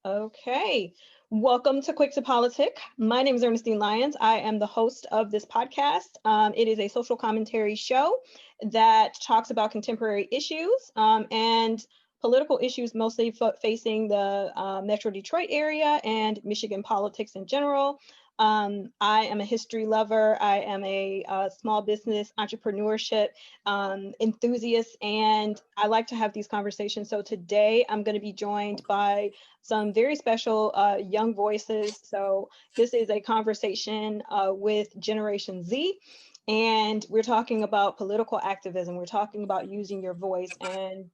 Okay, welcome to Quick to Politic. My name is Ernestine Lyons. I am the host of this podcast. It is a social commentary show that talks about contemporary issues and political issues mostly facing the Metro Detroit area and Michigan politics in general. I am a history lover. I am a small business entrepreneurship enthusiast, and I like to have these conversations. So today I'm going to be joined by some very special young voices. So this is a conversation with Generation Z, and we're talking about political activism. We're talking about using your voice. And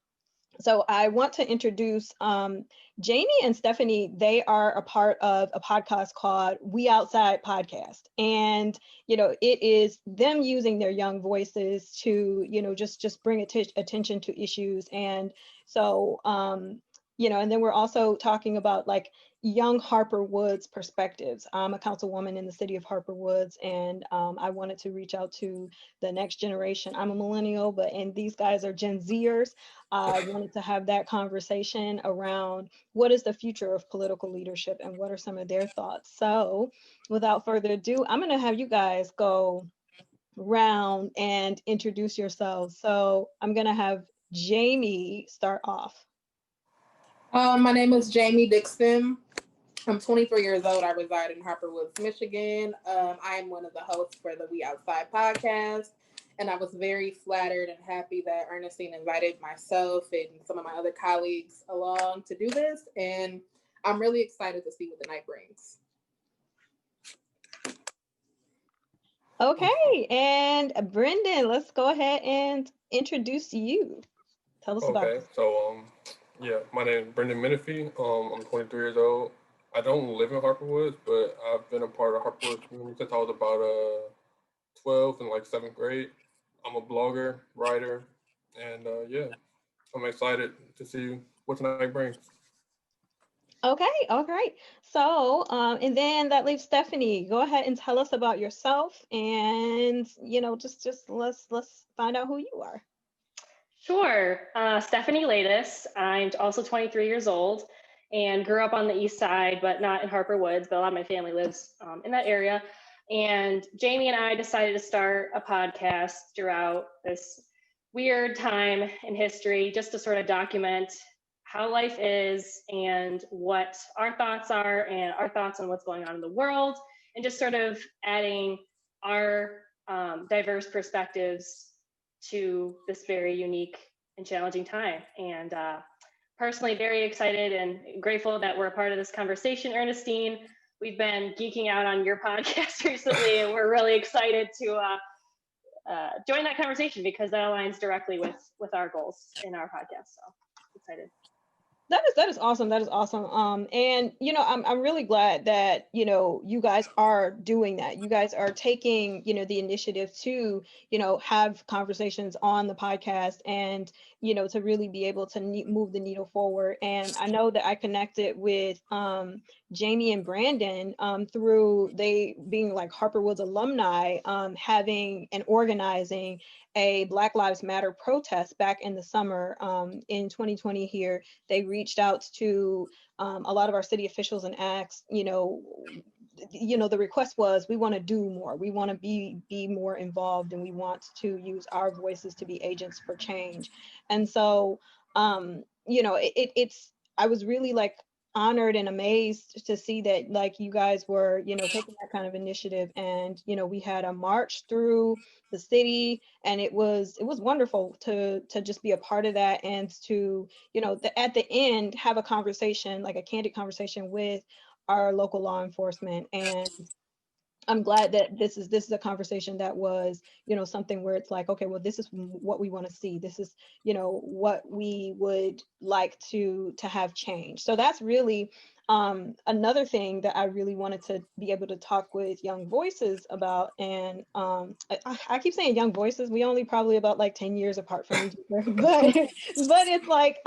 so I want to introduce Jamiee and Stephanie. They are a part of a podcast called We Outside Podcast. And, it is them using their young voices to, just bring attention to issues. And so, and then we're also talking about like young Harper Woods perspectives. I'm a councilwoman in the city of Harper Woods, and I wanted to reach out to the next generation. I'm a millennial, and these guys are Gen Zers. I wanted to have that conversation around what is the future of political leadership and what are some of their thoughts. So without further ado, I'm going to have you guys go round and introduce yourselves. So I'm going to have Jamiee start off. My name is Jamiee Dixion. I'm 23 years old. I reside in Harper Woods, Michigan. I am one of the hosts for the We Outside podcast. And I was very flattered and happy that Ernestine invited myself and some of my other colleagues along to do this. And I'm really excited to see what the night brings. Okay, and Brenden, let's go ahead and introduce you. Tell us about yourself. So, my name is Brenden Menefee. I'm 23 years old. I don't live in Harper Woods, but I've been a part of Harper Woods community since I was about 12 in like 7th grade. I'm a blogger, writer, and I'm excited to see what tonight brings. Okay, all right. So, and then that leaves Stephanie. Go ahead and tell us about yourself, and just let's find out who you are. Sure, Stephanie Latos. I'm also 23 years old and grew up on the east side, but not in Harper Woods, but a lot of my family lives in that area. And Jamiee and I decided to start a podcast throughout this weird time in history just to sort of document how life is and what our thoughts are and our thoughts on what's going on in the world, and just sort of adding our diverse perspectives to this very unique and challenging time. And personally very excited and grateful that we're a part of this conversation, Ernestine. We've been geeking out on your podcast recently, and we're really excited to join that conversation because that aligns directly with our goals in our podcast. So excited. That is awesome. That is awesome. And I'm really glad that you guys are doing that. You guys are taking the initiative to have conversations on the podcast and to really be able to move the needle forward. And I know that I connected with Jamiee and Brenden through they being like Harper Woods alumni, having and organizing a Black Lives Matter protest back in the summer in 2020 here. They reached out to a lot of our city officials and asked, the request was, we want to do more. We want to be more involved, and we want to use our voices to be agents for change. And so, it's, I was really like honored and amazed to see that like you guys were taking that kind of initiative. And we had a march through the city, and it was wonderful to just be a part of that, and to at the end have a conversation, like a candid conversation with our local law enforcement. And I'm glad that this is a conversation that was, something where it's like, okay, well, this is what we want to see. This is, what we would like to have change. So that's really another thing that I really wanted to be able to talk with young voices about. And I keep saying young voices. We only probably about like 10 years apart from each other, but it's like,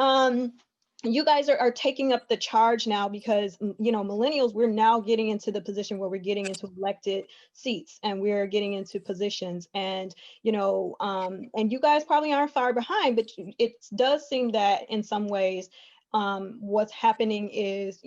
you guys are taking up the charge now, because millennials, we're now getting into the position where we're getting into elected seats, and we're getting into positions, and and you guys probably aren't far behind, but it does seem that in some ways what's happening is,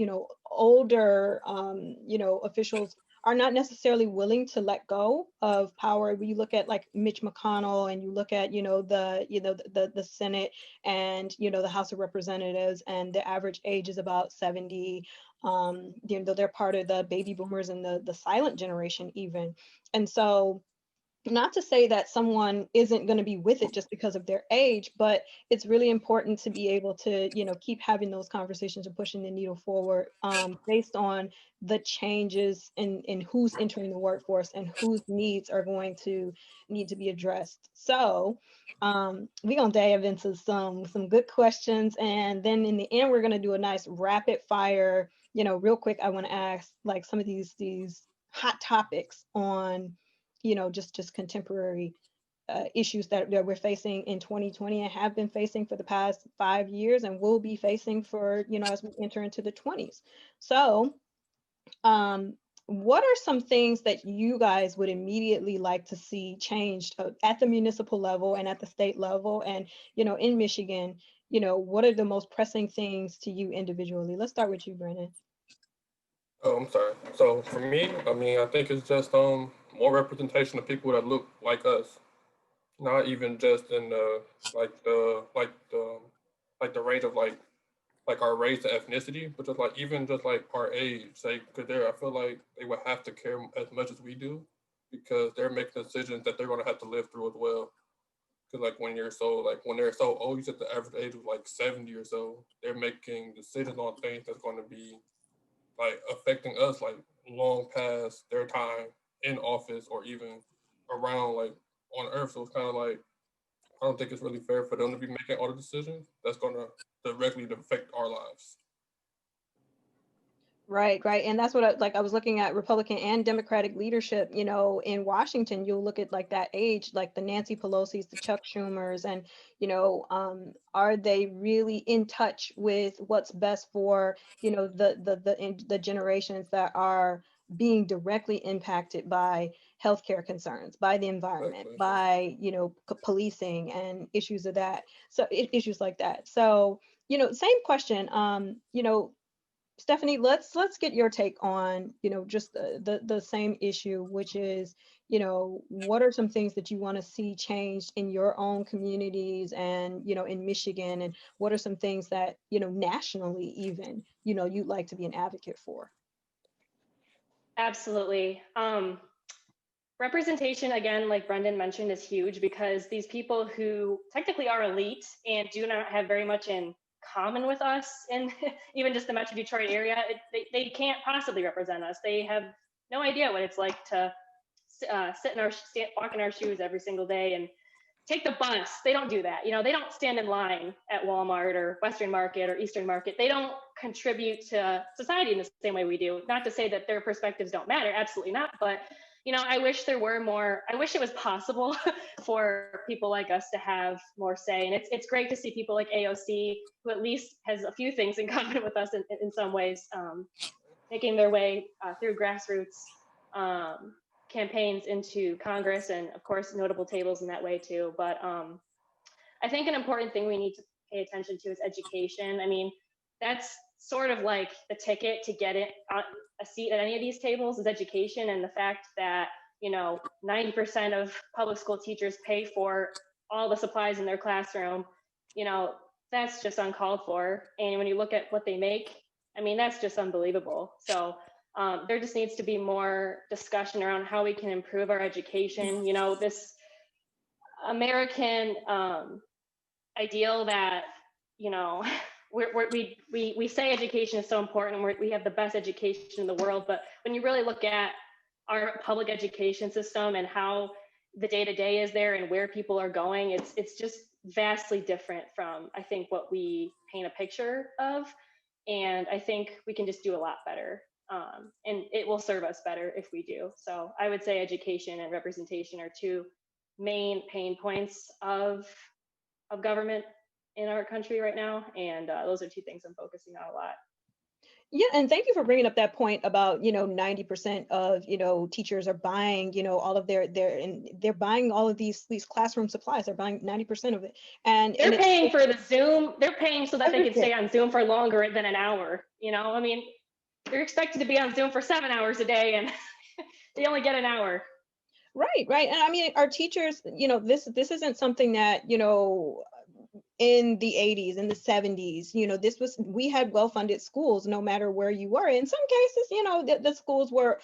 older, officials are not necessarily willing to let go of power. When you look at like Mitch McConnell, and you look at, the Senate, and, the House of Representatives, and the average age is about 70. They're part of the baby boomers and the silent generation even. And so, not to say that someone isn't going to be with it just because of their age, but it's really important to be able to, keep having those conversations and pushing the needle forward, based on the changes in who's entering the workforce and whose needs are going to need to be addressed. So we're going to dive into some good questions. And then in the end, we're going to do a nice rapid fire, real quick. I want to ask like some of these hot topics on just contemporary issues that we're facing in 2020 and have been facing for the past 5 years and will be facing for, as we enter into the 20s. So what are some things that you guys would immediately like to see changed at the municipal level and at the state level? And, in Michigan, what are the most pressing things to you individually? Let's start with you, Brenden. Oh, I'm sorry. So for me, I mean, I think it's just more representation of people that look like us, not even just in the range of like our race and ethnicity, but just like even just like our age. Like, cause I feel like they would have to care as much as we do, because they're making decisions that they're gonna have to live through as well. Cause like when they're so old, you said the average age was like 70 or so. They're making decisions on things that's going to be like affecting us like long past their time in office or even around like on earth. So it's kind of like I don't think it's really fair for them to be making all the decisions that's going to directly affect our lives. Right, right. And that's what I was looking at Republican and Democratic leadership, in Washington. You'll look at like that age, like the Nancy Pelosi's, the Chuck Schumers, and, are they really in touch with what's best for, the generations that are being directly impacted by healthcare concerns, by the environment, Exactly. by, policing and issues of that. So issues like that. So, same question, Stephanie, let's get your take on, just the same issue, which is, what are some things that you want to see changed in your own communities and, in Michigan, and what are some things that, nationally even, you'd like to be an advocate for? Absolutely. Representation, again, like Brenden mentioned, is huge because these people who technically are elite and do not have very much in common with us in even just the Metro Detroit area, they can't possibly represent us. They have no idea what it's like to walk in our shoes every single day and take the bus. They don't do that. They don't stand in line at Walmart or Western Market or Eastern Market. They don't contribute to society in the same way we do. Not to say that their perspectives don't matter, absolutely not. But I wish there were more. I wish it was possible for people like us to have more say. And it's great to see people like AOC, who at least has a few things in common with us in some ways, making their way through grassroots campaigns into Congress, and of course notable tables in that way too. But I think an important thing we need to pay attention to is education. I mean, that's sort of like the ticket to get a seat at any of these tables is education, and the fact that 90% of public school teachers pay for all the supplies in their classroom. That's just uncalled for. And when you look at what they make, I mean, that's just unbelievable. So there just needs to be more discussion around how we can improve our education. This American ideal that we say education is so important, and we have the best education in the world, but when you really look at our public education system and how the day-to-day is there and where people are going, it's just vastly different from, I think, what we paint a picture of. And I think we can just do a lot better. And it will serve us better if we do. So I would say education and representation are two main pain points of government in our country right now. And those are two things I'm focusing on a lot. Yeah, and thank you for bringing up that point about, 90% of, teachers are buying, all of and they're buying all of these classroom supplies. They're buying 90% of it. And They're it's paying for the Zoom. They're paying so that they can everything. stay on Zoom for longer than an hour. I mean, they're expected to be on Zoom for 7 hours a day, and they only get an hour. Right, right. And I mean, our teachers, this isn't something that, in the 80s, in the 70s, we had well-funded schools no matter where you were. In some cases, the schools were,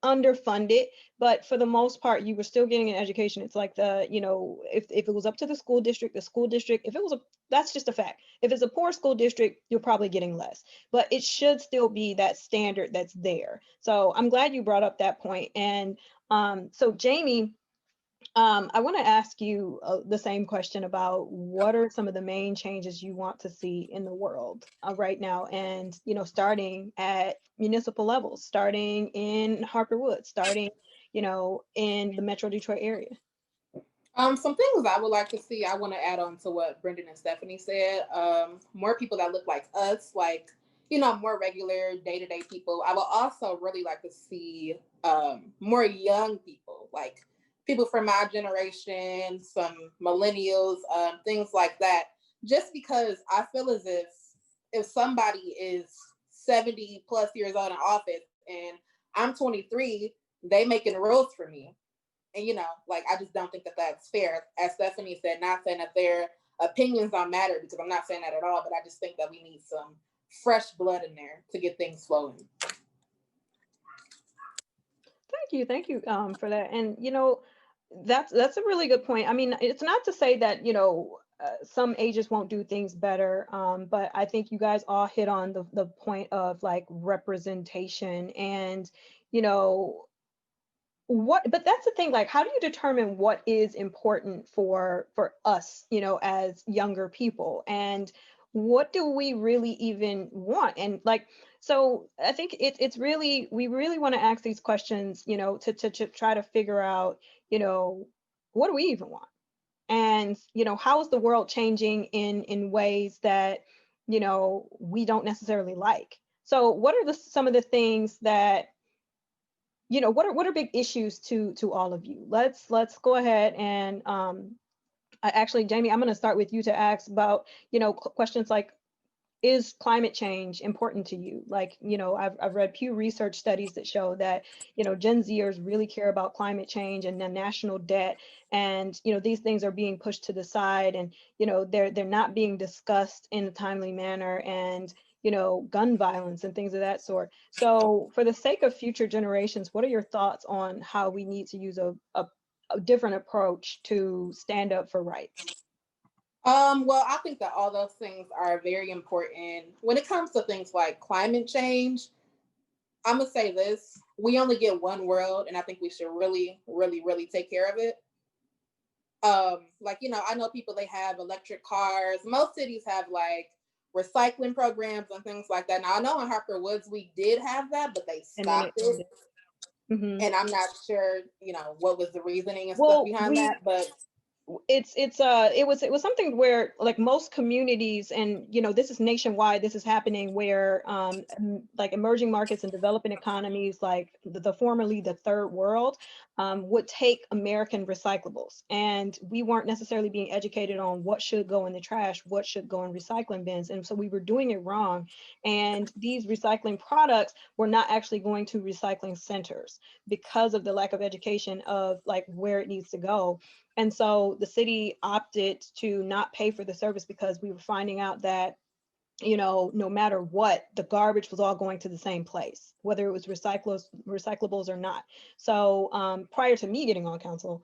underfunded, but for the most part, you were still getting an education. It's like if it was up to the school district, if it was that's just a fact. If it's a poor school district, you're probably getting less, but it should still be that standard that's there. So I'm glad you brought up that point. And so Jamiee, I want to ask you the same question about what are some of the main changes you want to see in the world right now, and starting at municipal levels, starting in Harper Woods, starting in the Metro Detroit area. Some things I would like to see. I want to add on to what Brenden and Stephanie said. More people that look like us, like more regular day-to-day people. I would also really like to see more young people, like people from my generation, some millennials, things like that. Just because I feel as if somebody is 70 plus years old in office and I'm 23, they making rules for me. And, like, I just don't think that that's fair. As Stephanie said, not saying that their opinions don't matter, because I'm not saying that at all, but I just think that we need some fresh blood in there to get things flowing. Thank you for that. And that's a really good point. I mean, it's not to say that some ages won't do things better, but I think you guys all hit on the point of like representation and but that's the thing, like, how do you determine what is important for us, as younger people, and what do we really even want? And like, so I think it's really, we really want to ask these questions, to try to figure out, what do we even want? And how is the world changing in ways that we don't necessarily like? So what are some of the things that what are big issues to all of you? Let's go ahead and actually, Jamiee, I'm going to start with you to ask about questions like, is climate change important to you? Like, I've read Pew Research studies that show that Gen Zers really care about climate change and the national debt, and these things are being pushed to the side, and they're not being discussed in a timely manner, and gun violence and things of that sort. So for the sake of future generations, what are your thoughts on how we need to use a different approach to stand up for rights? Well, I think that all those things are very important. When it comes to things like climate change, I'm gonna say this: we only get one world, and I think we should really, really, really take care of it. Like, I know people, they have electric cars. Most cities have like recycling programs and things like that. Now, I know in Harper Woods we did have that, but they stopped it. Mm-hmm. And I'm not sure, what was the reasoning and stuff behind that, but it was something where, like, most communities, and this is nationwide, this is happening where like emerging markets and developing economies, like the formerly the third world, would take American recyclables, and we weren't necessarily being educated on what should go in the trash, what should go in recycling bins, and so we were doing it wrong, and these recycling products were not actually going to recycling centers because of the lack of education of like where it needs to go. And so the city opted to not pay for the service because we were finding out that, no matter what, the garbage was all going to the same place, whether it was recyclables or not. So prior to me getting on council,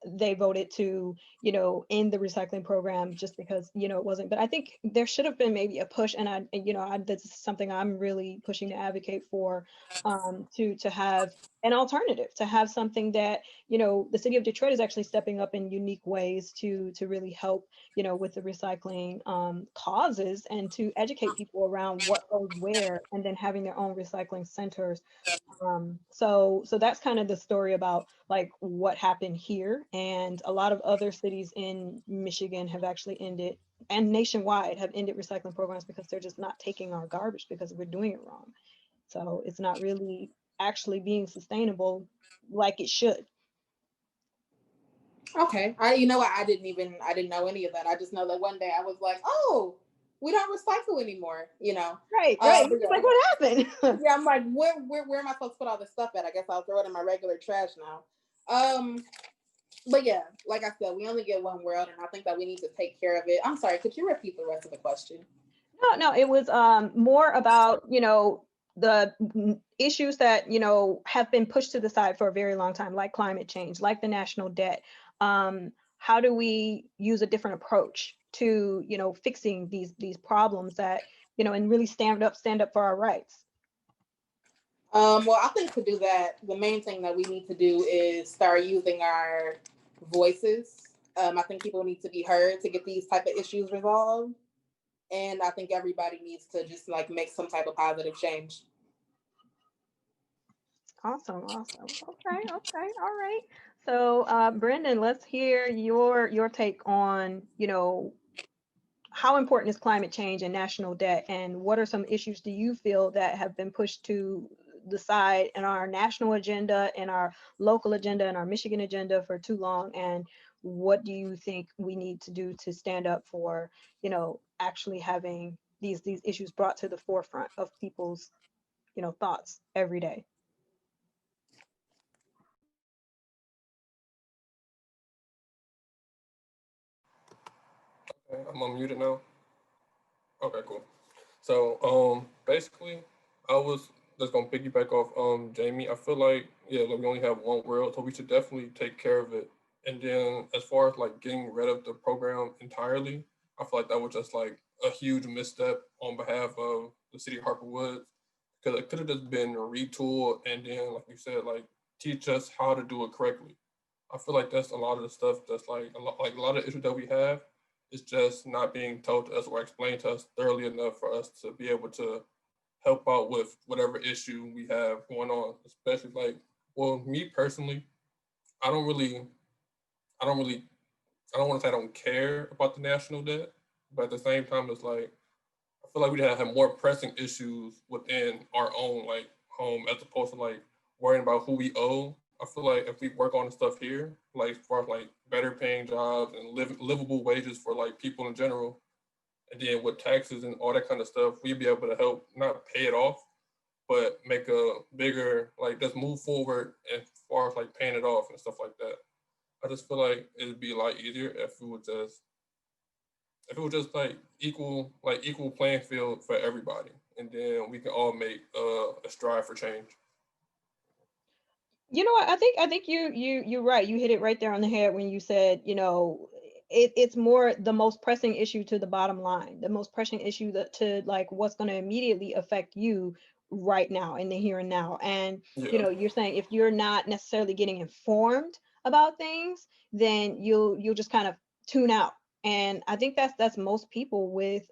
they voted to, end the recycling program just because, it wasn't. But I think there should have been maybe a push, and that's something I'm really pushing to advocate for, to have an alternative, to have something that, the city of Detroit is actually stepping up in unique ways to really help, with the recycling causes, and to educate people around what goes where, and then having their own recycling centers. So that's kind of the story about like what happened here, and a lot of other cities in Michigan have actually ended and nationwide have ended recycling programs because they're just not taking our garbage because we're doing it wrong. So it's not really actually being sustainable like it should. Okay. You know what? I didn't know any of that. I just know that one day I was like, oh, we don't recycle anymore, you know? Right. But It's like, what happened? yeah, I'm like, where am I supposed to put all this stuff at? I guess I'll throw it in my regular trash now. But yeah, like I said, we only get one world, and I think that we need to take care of it. I'm sorry, could you repeat the rest of the question? No, it was more about, the issues that, have been pushed to the side for a very long time, like climate change, like the national debt. How do we use a different approach to, fixing these problems that, and really stand up for our rights? Well, I think to do that, the main thing that we need to do is start using our voices. I think people need to be heard to get these type of issues resolved. And I think everybody needs to just like make some type of positive change. Awesome. Okay, all right. So, Brenden, let's hear your take on, how important is climate change and national debt, and what are some issues do you feel that have been pushed to the side in our national agenda, in our local agenda, in our Michigan agenda for too long, and what do you think we need to do to stand up for, actually having these issues brought to the forefront of people's, thoughts every day? Okay, I'm unmuted now. Okay, cool. So, basically, I was just gonna piggyback off Jamiee. I feel like like we only have one world, so we should definitely take care of it. And then as far as like getting rid of the program entirely, I feel like that was just like a huge misstep on behalf of the city of Harper Woods, because it could have just been retooled and then, like you said, like teach us how to do it correctly. I feel like that's a lot of the stuff that's like a lot of issues that we have is just not being told to us or explained to us thoroughly enough for us to be able to help out with whatever issue we have going on. Especially like, well, me personally, I don't really, I don't really, I don't want to say I don't care about the national debt, but at the same time, it's like I feel like we have more pressing issues within our own like home as opposed to like worrying about who we owe. I feel like if we work on the stuff here, like as far as like better paying jobs and livable wages for like people in general, and then with taxes and all that kind of stuff, we'd be able to help not pay it off, but make a bigger like just move forward as far as like paying it off and stuff like that. I just feel like it'd be a lot easier if it was just like equal playing field for everybody, and then we can all make a strive for change. You know what? I think you're right. You hit it right there on the head when you said, it's more the most pressing issue to the bottom line, the most pressing issue that to like what's going to immediately affect you right now in the here and now. And Yeah, you're saying if you're not necessarily getting informed about things, then you'll just kind of tune out. And I think that's most people with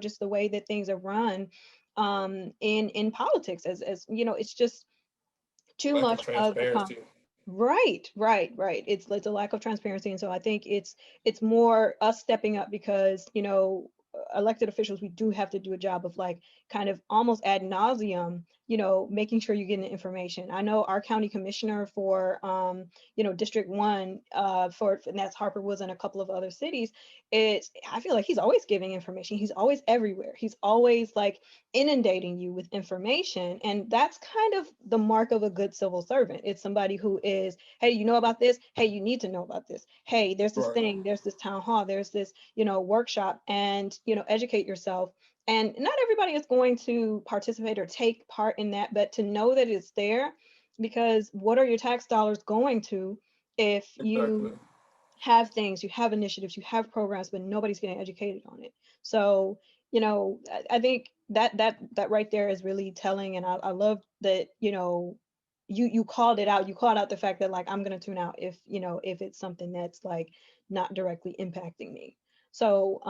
just the way that things are run in politics as it's just too lack of much of the transparency. right. It's a lack of transparency, and so I think it's more us stepping up because elected officials, we do have to do a job of like kind of almost ad nauseum, making sure you're getting the information. I know our county commissioner for District 1 and that's Harper Woods and a couple of other cities. I feel like he's always giving information. He's always everywhere. He's always like inundating you with information, and that's kind of the mark of a good civil servant. It's somebody who is, hey, you know about this, hey, you need to know about this, hey, there's this Right. thing, there's this town hall, there's this workshop, and educate yourself. And not everybody is going to participate or take part in that, but to know that it's there, because what are your tax dollars going to if Exactly. you have things, you have initiatives, you have programs, but nobody's getting educated on it? So, I think that right there is really telling. And I love that, you called it out. You called out the fact that like, I'm going to tune out if it's something that's like not directly impacting me. So,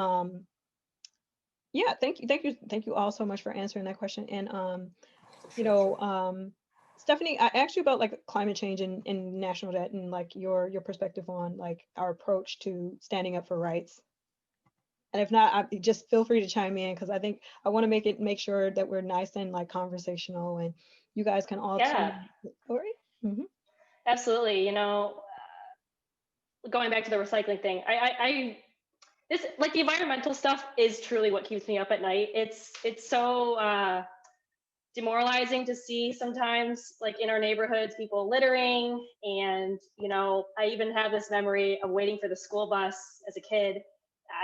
yeah, thank you all so much for answering that question. And, you know, Stephanie, I asked you about like climate change and national debt and like your perspective on like our approach to standing up for rights. And if not, just feel free to chime in, because I think I want to make sure that we're nice and like conversational, and you guys can all Yeah, chime in. All right. Mm-hmm. absolutely. Going back to the recycling thing, this, like, the environmental stuff is truly what keeps me up at night. It's so demoralizing to see sometimes, like in our neighborhoods, people littering. And I even have this memory of waiting for the school bus as a kid.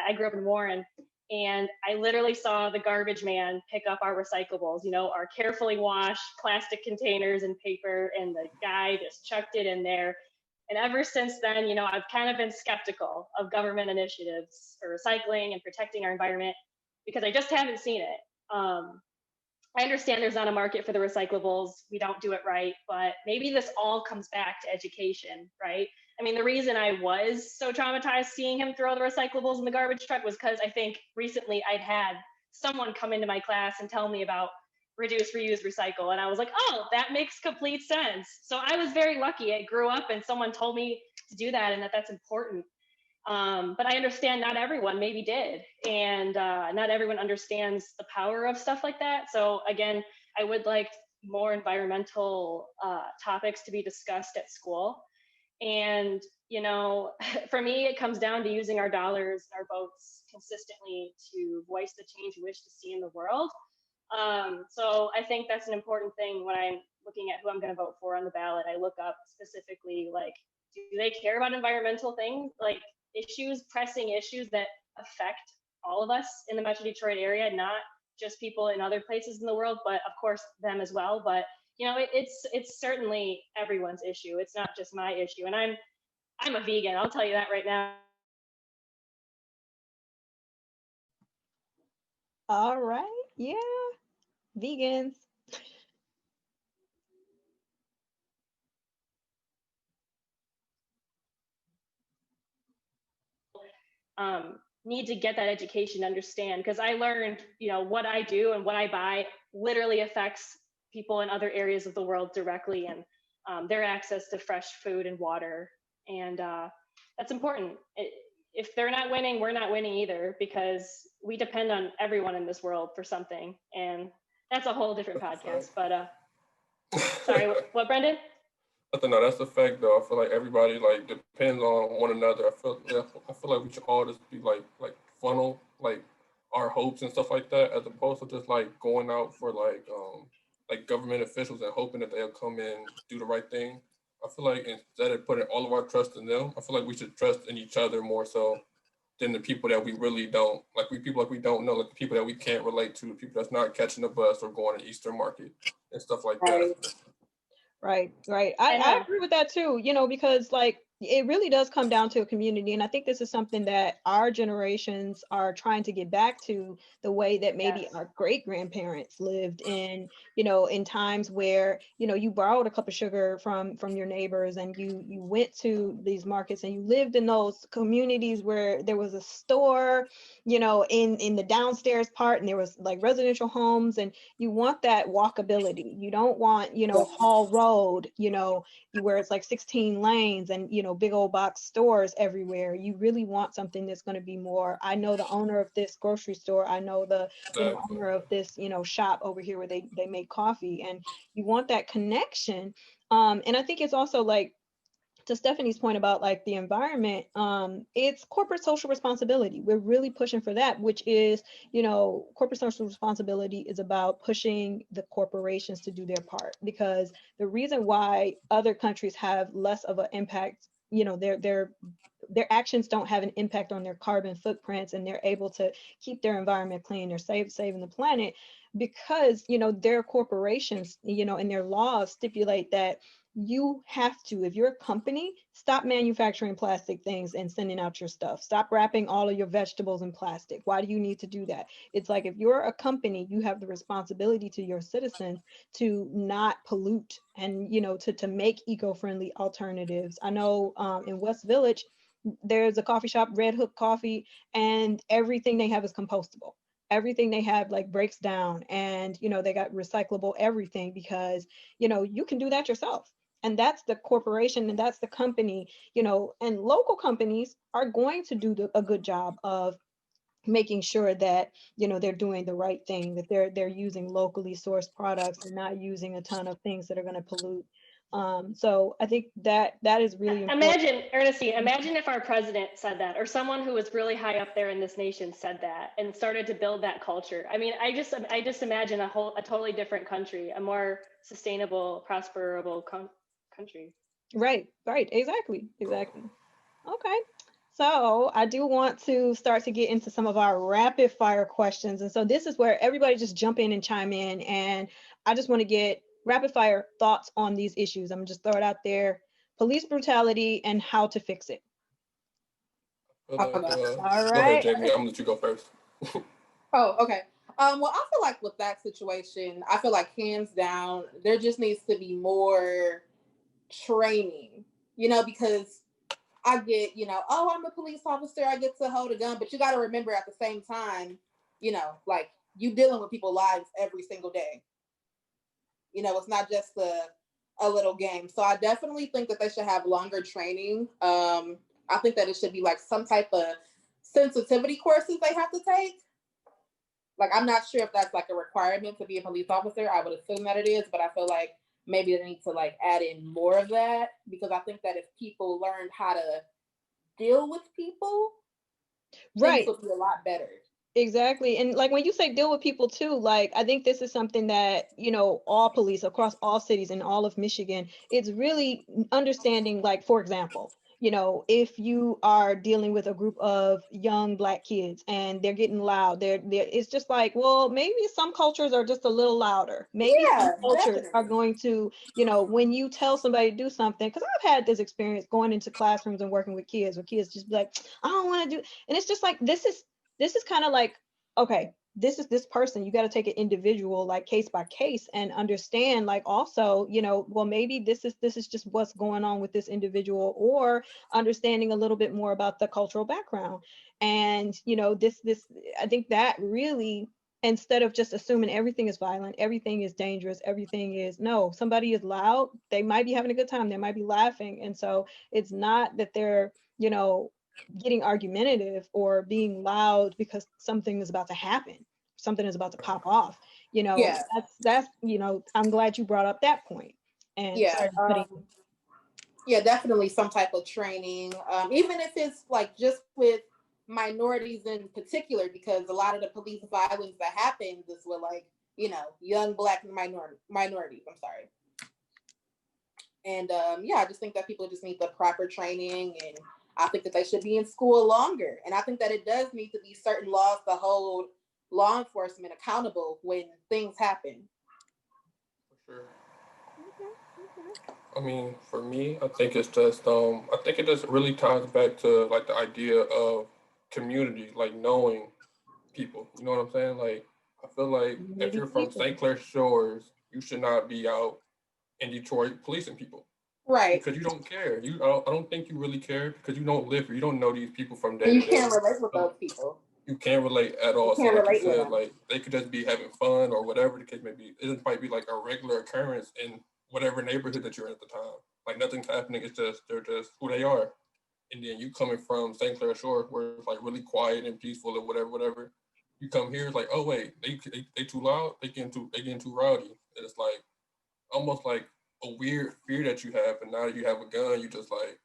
I grew up in Warren, and I literally saw the garbage man pick up our recyclables, our carefully washed plastic containers and paper, and the guy just chucked it in there. And ever since then, I've kind of been skeptical of government initiatives for recycling and protecting our environment, because I just haven't seen it. I understand there's not a market for the recyclables. We don't do it right, but maybe this all comes back to education, right? I mean, the reason I was so traumatized seeing him throw the recyclables in the garbage truck was because I think recently I'd had someone come into my class and tell me about reduce, reuse, recycle. And I was like, oh, that makes complete sense. So I was very lucky. I grew up and someone told me to do that, and that's important. But I understand not everyone maybe did, and not everyone understands the power of stuff like that. So again, I would like more environmental topics to be discussed at school. And for me, it comes down to using our dollars, our votes consistently to voice the change we wish to see in the world. So I think that's an important thing when I'm looking at who I'm going to vote for on the ballot. I look up specifically, like, do they care about environmental things, like issues, pressing issues that affect all of us in the Metro Detroit area, not just people in other places in the world, but of course them as well. But it's certainly everyone's issue. It's not just my issue. And I'm a vegan. I'll tell you that right now. All right. Yeah. Vegans. Need to get that education to understand, because I learned, what I do and what I buy literally affects people in other areas of the world directly, and their access to fresh food and water. And that's important. If they're not winning, we're not winning either, because we depend on everyone in this world for something. And that's a whole different podcast. But sorry, what, Brenden? I think no, that's the fact though. I feel like everybody like depends on one another. I feel like we should all just be like funnel like our hopes and stuff like that, as opposed to just like going out for like government officials and hoping that they'll come in do the right thing. I feel like instead of putting all of our trust in them, I feel like we should trust in each other more so than the people that we really don't like. We don't know, like the people that we can't relate to, the people that's not catching the bus or going to Easter market and stuff like that. Right. I agree with that too, because like it really does come down to a community. And I think this is something that our generations are trying to get back to, the way that maybe Yes. our great grandparents lived in, in times where, you borrowed a cup of sugar from your neighbors, and you went to these markets, and you lived in those communities where there was a store, in the downstairs part, and there was like residential homes, and you want that walkability. You don't want, Hall Road, where it's like 16 lanes and, big old box stores everywhere. You really want something that's going to be more, I know the owner of this grocery store, I know the, owner of this, shop over here where they make coffee, and you want that connection. And I think it's also like, to Stephanie's point about like the environment, it's corporate social responsibility. We're really pushing for that, which is, corporate social responsibility is about pushing the corporations to do their part, because the reason why other countries have less of an impact, their actions don't have an impact on their carbon footprints, and they're able to keep their environment clean, they're saving the planet, because, their corporations, and their laws stipulate that you have to, if you're a company, stop manufacturing plastic things and sending out your stuff. Stop wrapping all of your vegetables in plastic. Why do you need to do that? It's like, if you're a company, you have the responsibility to your citizens to not pollute, and, to make eco-friendly alternatives. I know in West Village, there's a coffee shop, Red Hook Coffee, and everything they have is compostable. Everything they have like breaks down, and, they got recyclable everything, because, you can do that yourself. And that's the corporation, and that's the company, and local companies are going to do a good job of, making sure that, they're doing the right thing, that they're using locally sourced products and not using a ton of things that are going to pollute. So I think that is really important. Imagine, Ernestine, imagine if our president said that, or someone who was really high up there in this nation said that and started to build that culture. I mean, I just imagine a totally different country, a more sustainable, prosperable country. Right, exactly. Okay. So I do want to start to get into some of our rapid fire questions. And so this is where everybody just jump in and chime in. And I just want to get rapid fire thoughts on these issues. I'm gonna just throw it out there. Police brutality and how to fix it. All Go right. ahead, Jamiee. I'm gonna let you go first. Oh, okay. Well, I feel like with that situation, I feel like hands down, there just needs to be more training, because I get, oh, I'm a police officer, I get to hold a gun, but you got to remember at the same time, like you dealing with people's lives every single day. It's not just a little game. So I definitely think that they should have longer training. I think that it should be like some type of sensitivity courses they have to take. Like, I'm not sure if that's like a requirement to be a police officer. I would assume that it is, but I feel like maybe they need to like add in more of that, because I think that if people learned how to deal with people, Right. things would be a lot better. Exactly. And like when you say deal with people too, like I think this is something that, all police across all cities in all of Michigan, it's really understanding, like, for example, if you are dealing with a group of young Black kids and they're getting loud, it's just like, well, maybe some cultures are just a little louder. Maybe some cultures are going to, when you tell somebody to do something, because I've had this experience going into classrooms and working with kids where kids just be like, I don't want to do, and it's just like, this is kind of like, okay, this is this person, you got to take it individual, like case by case, and understand, like, also, well, maybe this is just what's going on with this individual, or understanding a little bit more about the cultural background. And this I think that really, instead of just assuming everything is violent, everything is dangerous, everything is, no, somebody is loud, they might be having a good time, they might be laughing, and so it's not that they're getting argumentative or being loud because something is about to happen, something is about to pop off. That's I'm glad you brought up that point. And Definitely some type of training, even if it's like just with minorities in particular, because a lot of the police violence that happens is with like young Black minorities. I'm sorry. And I just think that people just need the proper training, and I think that they should be in school longer. And I think that it does need to be certain laws to hold law enforcement accountable when things happen. For sure. I mean, for me, I think it's just I think it just really ties back to like the idea of community, like knowing people. You know what I'm saying? Like, I feel like if you're from St. Clair Shores, you should not be out in Detroit policing people. Right. Because you don't care. I don't think you really care, because you don't live here. You don't know these people from day to day. You can't relate with those people. You can't relate at all. So like you said, like they could just be having fun or whatever the case may be. It might be like a regular occurrence in whatever neighborhood that you're in at the time. Like nothing's happening. It's just they're just who they are. And then you coming from St. Clair Shores, where it's like really quiet and peaceful or whatever. You come here, it's like, oh wait, they too loud. They getting too rowdy. And it's like almost like a weird fear that you have. And now that you have a gun, you just like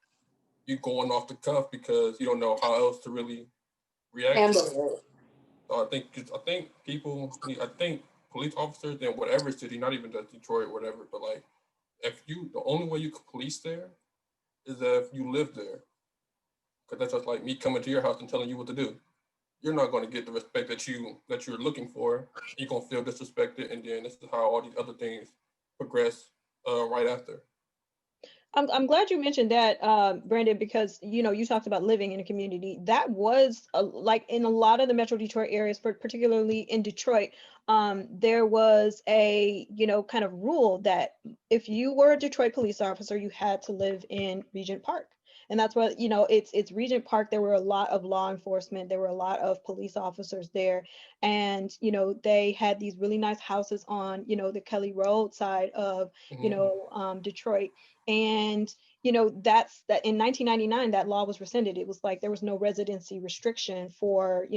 you going off the cuff because you don't know how else to really react to it. So I think police officers in whatever city, not even just Detroit or whatever, but like the only way you can police there is if you live there. Because that's just like me coming to your house and telling you what to do. You're not going to get the respect that you're looking for. You're going to feel disrespected, and then this is how all these other things progress right after. I'm glad you mentioned that, Brenden, because you talked about living in a community. That was like in a lot of the Metro Detroit areas, particularly in Detroit, there was a kind of rule that if you were a Detroit police officer, you had to live in Regent Park. And that's what, it's Regent Park. There were a lot of law enforcement. There were a lot of police officers there. And, they had these really nice houses on, the Kelly Road side of, Detroit. And that's that in 1999, that law was rescinded. It was like there was no residency restriction for,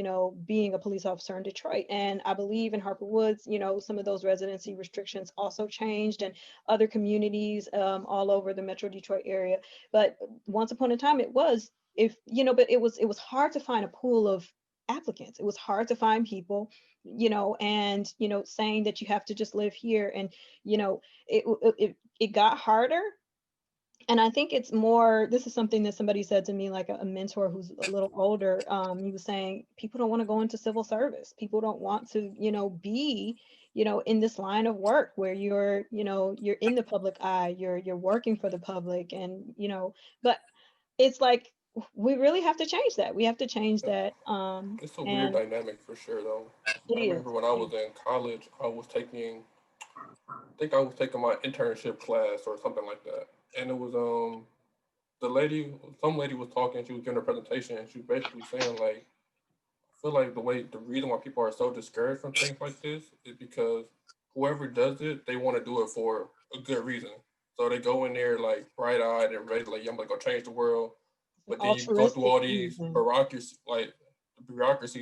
being a police officer in Detroit. And I believe in Harper Woods, some of those residency restrictions also changed, and other communities all over the Metro Detroit area. But once upon a time, it was, but it was hard to find a pool of applicants. It was hard to find people, and, saying that you have to just live here. And, it got harder. And I think it's more, this is something that somebody said to me, like a mentor who's a little older. He was saying people don't want to go into civil service. People don't want to, be, in this line of work where you're in the public eye, you're working for the public. And, but it's like, we really have to change that. We have to change that. It's a weird And dynamic for sure, though. it I is. remember when I was in college, I think I was taking my internship class or something like that. And it was some lady was talking, she was giving a presentation, and she was basically saying, like, I feel like the reason why people are so discouraged from things like this is because whoever does it, they want to do it for a good reason. So they go in there like bright eyed and ready, like, yeah, I'm gonna go change the world. But then you go through all these bureaucracies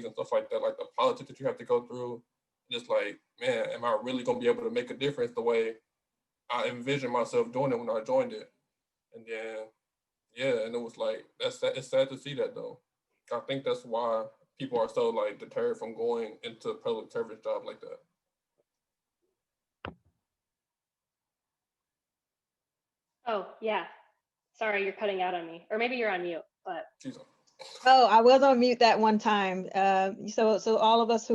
and stuff like that, like the politics that you have to go through. Just like, man, am I really gonna be able to make a difference the way I envisioned myself doing it when I joined it? And then, yeah, and it was like, it's sad to see that though. I think that's why people are so like deterred from going into a public service job like that. Oh, yeah. Sorry, you're cutting out on me. Or maybe you're on mute, but. Oh, I was on mute that one time. So all of us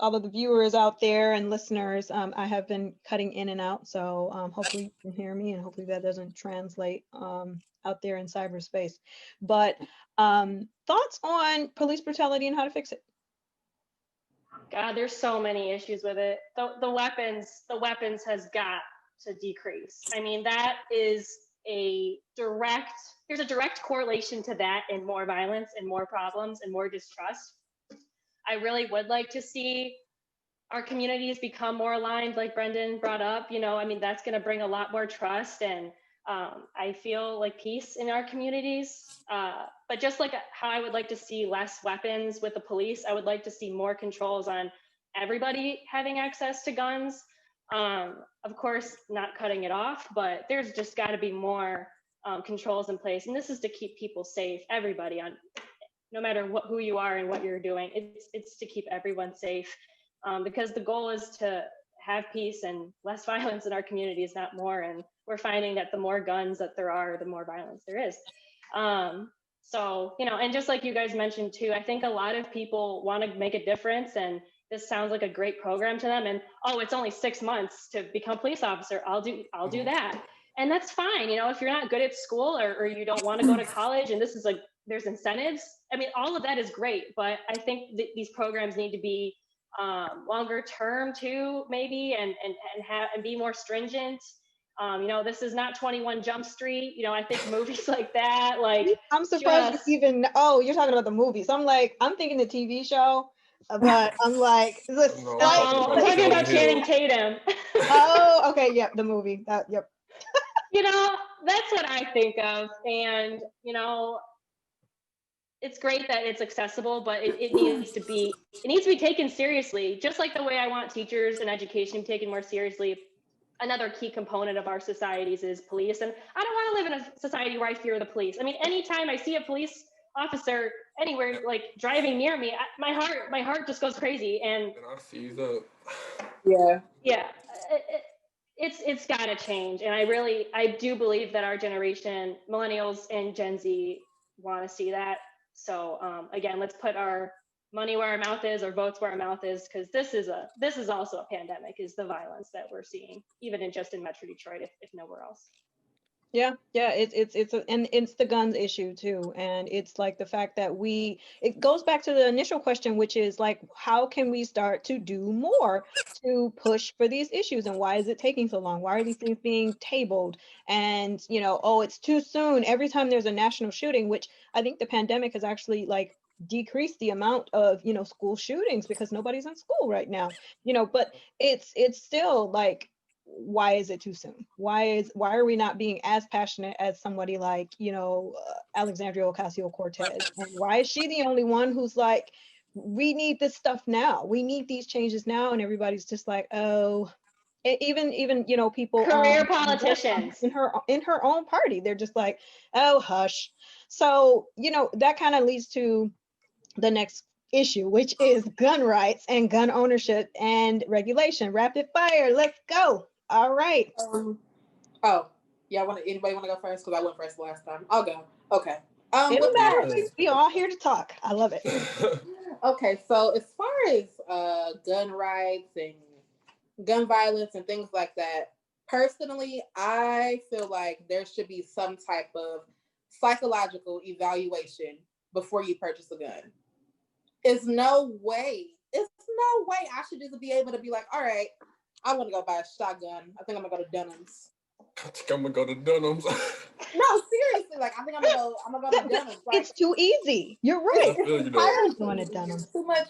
all of the viewers out there and listeners, I have been cutting in and out. So hopefully you can hear me, and hopefully that doesn't translate out there in cyberspace. But thoughts on police brutality and how to fix it? God, there's so many issues with it. The weapons has got to decrease. I mean, there's a direct correlation to that, and more violence and more problems and more distrust. I really would like to see our communities become more aligned, like Brenden brought up. I mean, that's going to bring a lot more trust, and I feel like peace in our communities. But just like how I would like to see less weapons with the police, I would like to see more controls on everybody having access to guns. Of course, not cutting it off, but there's just got to be more controls in place. And this is to keep people safe, everybody, no matter who you are and what you're doing. It's to keep everyone safe, because the goal is to have peace and less violence in our communities, not more. And we're finding that the more guns that there are, the more violence there is. So, and just like you guys mentioned too, I think a lot of people want to make a difference, and this sounds like a great program to them. And, oh, it's only 6 months to become a police officer. I'll do that. And that's fine. If you're not good at school, or you don't want to go to college, and this is like, there's incentives. I mean, all of that is great, but I think these programs need to be longer term too, maybe, and be more stringent. This is not 21 Jump Street. I think movies like that, like, I'm surprised you even, you're talking about the movies. I'm thinking the TV show, but I'm like, I'm talking about Channing Tatum. Oh, okay, yep, the movie. Yep. That's what I think of. And, it's great that it's accessible, but it needs to be taken seriously, just like the way I want teachers and education taken more seriously. Another key component of our societies is police. And I don't want to live in a society where I fear the police. I mean, anytime I see a police officer anywhere, like driving near me, my heart just goes crazy. And I seize up. Yeah. It's got to change. And I do believe that our generation, millennials and Gen Z, want to see that. So again, let's put our money where our mouth is, or votes where our mouth is, because this is also a pandemic, is the violence that we're seeing, even in Metro Detroit, if nowhere else. Yeah, it's the guns issue too, and it's like the fact that it goes back to the initial question, which is like, how can we start to do more to push for these issues, and why is it taking so long? Why are these things being tabled? And it's too soon. Every time there's a national shooting, which I think the pandemic has actually like decreased the amount of school shootings, because nobody's in school right now. But it's still like, why is it too soon? Why are we not being as passionate as somebody like, Alexandria Ocasio-Cortez? And why is she the only one who's like, we need this stuff now. We need these changes now. And everybody's just like, oh, even people Career politicians in her own party, they're just like, oh, hush. So, that kind of leads to the next issue, which is gun rights and gun ownership and regulation. Rapid fire, let's go. All right. Anybody want to go first? Because I went first last time. I'll go. Okay. It matters. We all here to talk. I love it. Okay, so as far as gun rights and gun violence and things like that, personally, I feel like there should be some type of psychological evaluation before you purchase a gun. It's no way I should just be able to be like, all right, I want to go buy a shotgun. I think I'm gonna go to Dunham's. I think I'm gonna go to Dunham's. No, seriously, like I think I'm gonna go to Dunham's. Like, it's too easy. You're right. It's too much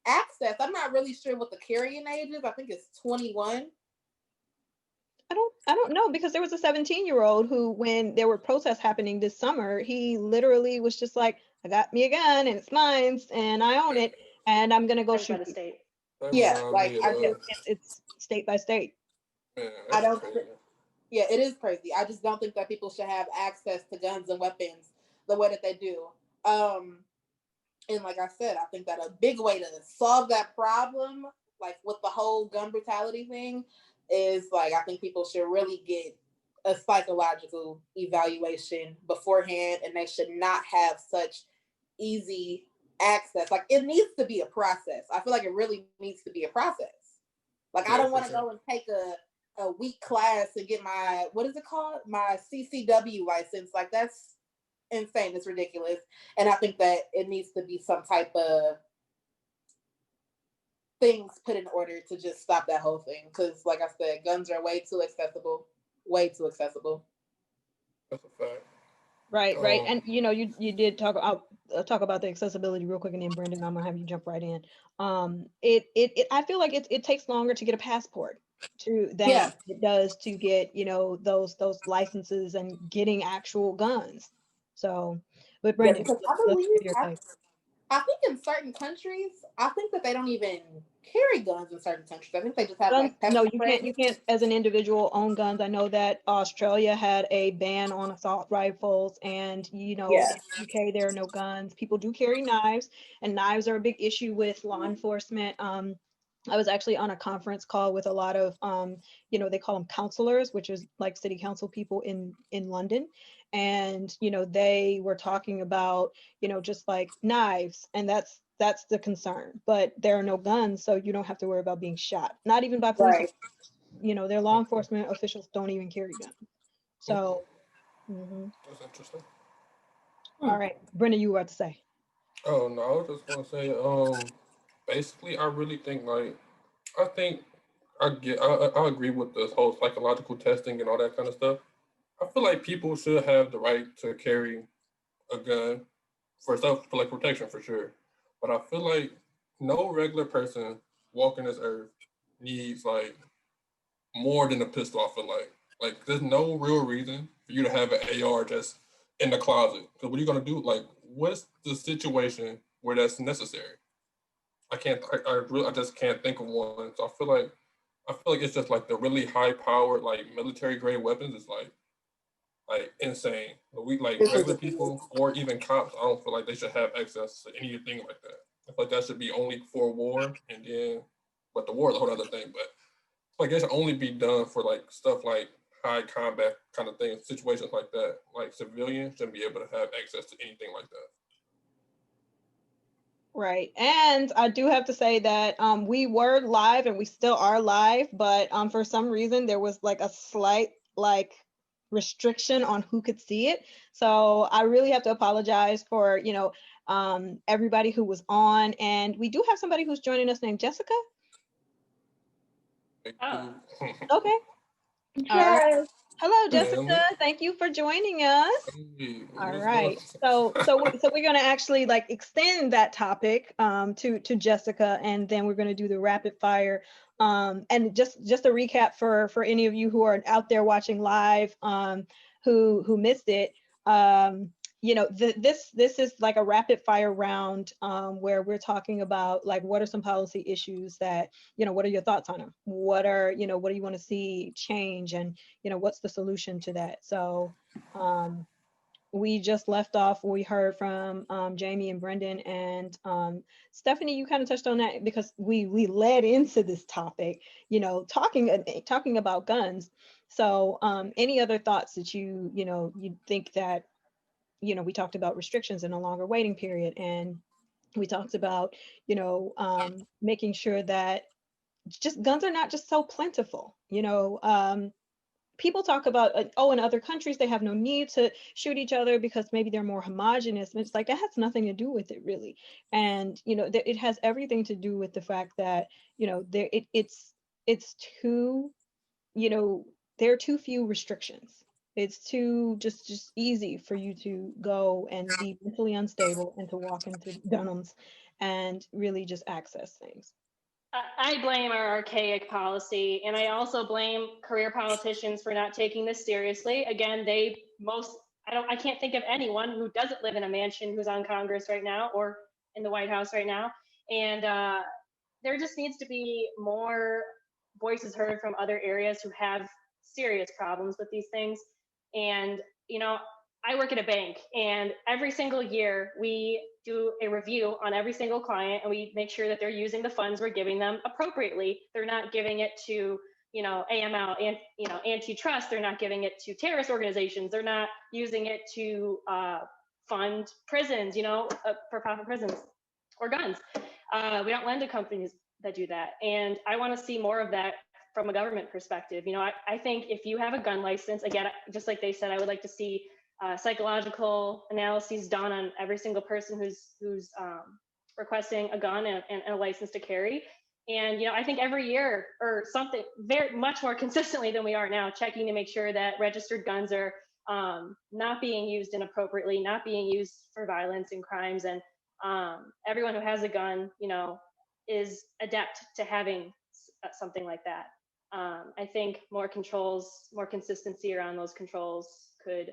access. I'm not really sure what the carrying age is. I think it's 21. I don't know, because there was a 17-year-old who, when there were protests happening this summer, he literally was just like, I got me a gun and it's mine and I own it and I'm gonna go shoot the state. Yeah, like it's state by state. Man, yeah, it is crazy. I just don't think that people should have access to guns and weapons the way that they do. And like I said, I think that a big way to solve that problem, like with the whole gun brutality thing, is like, I think people should really get a psychological evaluation beforehand, and they should not have such easy access. Like, it needs to be a process. I feel like it really needs to be a process. Like, I don't want to go and take a week class and get my, what is it called? My CCW license. Like, that's insane. It's ridiculous. And I think that it needs to be some type of things put in order to just stop that whole thing. Because, like I said, guns are way too accessible. Way too accessible. That's a fact. Right. And you did talk about the accessibility real quick, and then Brenden, I'm gonna have you jump right in. I feel like it takes longer to get a passport than it does to get those licenses and getting actual guns. So, but Brenden, I think in certain countries, I think that they don't even carry guns in certain countries. I think they just have guns, like no, you can't as an individual own guns. I know that Australia had a ban on assault rifles, and in the UK there are no guns. People do carry knives, and knives are a big issue with law enforcement. I was actually on a conference call with a lot of they call them counselors, which is like city council people in London. And they were talking about just like knives, and that's the concern. But there are no guns, so you don't have to worry about being shot, not even by police. Right. Their law enforcement officials don't even carry guns. So that's interesting. All right, Brenden, you were about to say. Oh no, I was just gonna say basically I really think I agree with this whole psychological testing and all that kind of stuff. I feel like people should have the right to carry a gun for protection for sure. But I feel like no regular person walking this earth needs more than a pistol. I feel like there's no real reason for you to have an AR just in the closet. Because what are you gonna do? Like, what's the situation where that's necessary? I just can't think of one. So I feel like it's just like the really high powered military grade weapons is like insane. We regular people or even cops, I don't feel like they should have access to anything like that. I feel like that should be only for war, but the war is a whole other thing. But it should only be done for stuff like high combat kind of things, situations like that. Like civilians shouldn't be able to have access to anything like that. Right. And I do have to say that we were live and we still are live, but for some reason there was a slight restriction on who could see it. So I really have to apologize for, everybody who was on. And we do have somebody who's joining us named Jessica. Oh. Okay. All right. Hello, Jessica. Thank you for joining us. All right. So we're going to actually extend that topic to Jessica, and then we're going to do the rapid fire And just a recap for any of you who are out there watching live, who missed it. This is like a rapid fire round, where we're talking about like, what are some policy issues that, what are your thoughts on them? What do you want to see change? And, what's the solution to that? So we just left off, we heard from Jamiee and Brenden, and Stephanie, you kind of touched on that because we led into this topic, talking about guns. So any other thoughts that you think that, we talked about restrictions and a longer waiting period, and we talked about, making sure that just guns are not just so plentiful, people talk about, in other countries, they have no need to shoot each other because maybe they're more homogenous. And it's like, that has nothing to do with it, really. And, it has everything to do with the fact that, it's too, there are too few restrictions. It's too just easy for you to go and be mentally unstable and to walk into Dunham's and really just access things. I blame our archaic policy, and I also blame career politicians for not taking this seriously. Again, I can't think of anyone who doesn't live in a mansion who's on Congress right now or in the White House right now. And there just needs to be more voices heard from other areas who have serious problems with these things. And, I work at a bank, and every single year we do a review on every single client, and we make sure that they're using the funds we're giving them appropriately. They're not giving it to, AML and, antitrust. They're not giving it to terrorist organizations. They're not using it to fund prisons, for-profit prisons or guns. We don't lend to companies that do that. And I want to see more of that from a government perspective. I think if you have a gun license, again, just like they said, I would like to see psychological analyses done on every single person who's requesting a gun and a license to carry. And, I think every year or something, very much more consistently than we are now, checking to make sure that registered guns are not being used inappropriately, not being used for violence and crimes. And everyone who has a gun, is adept to having something like that. I think more controls, more consistency around those controls could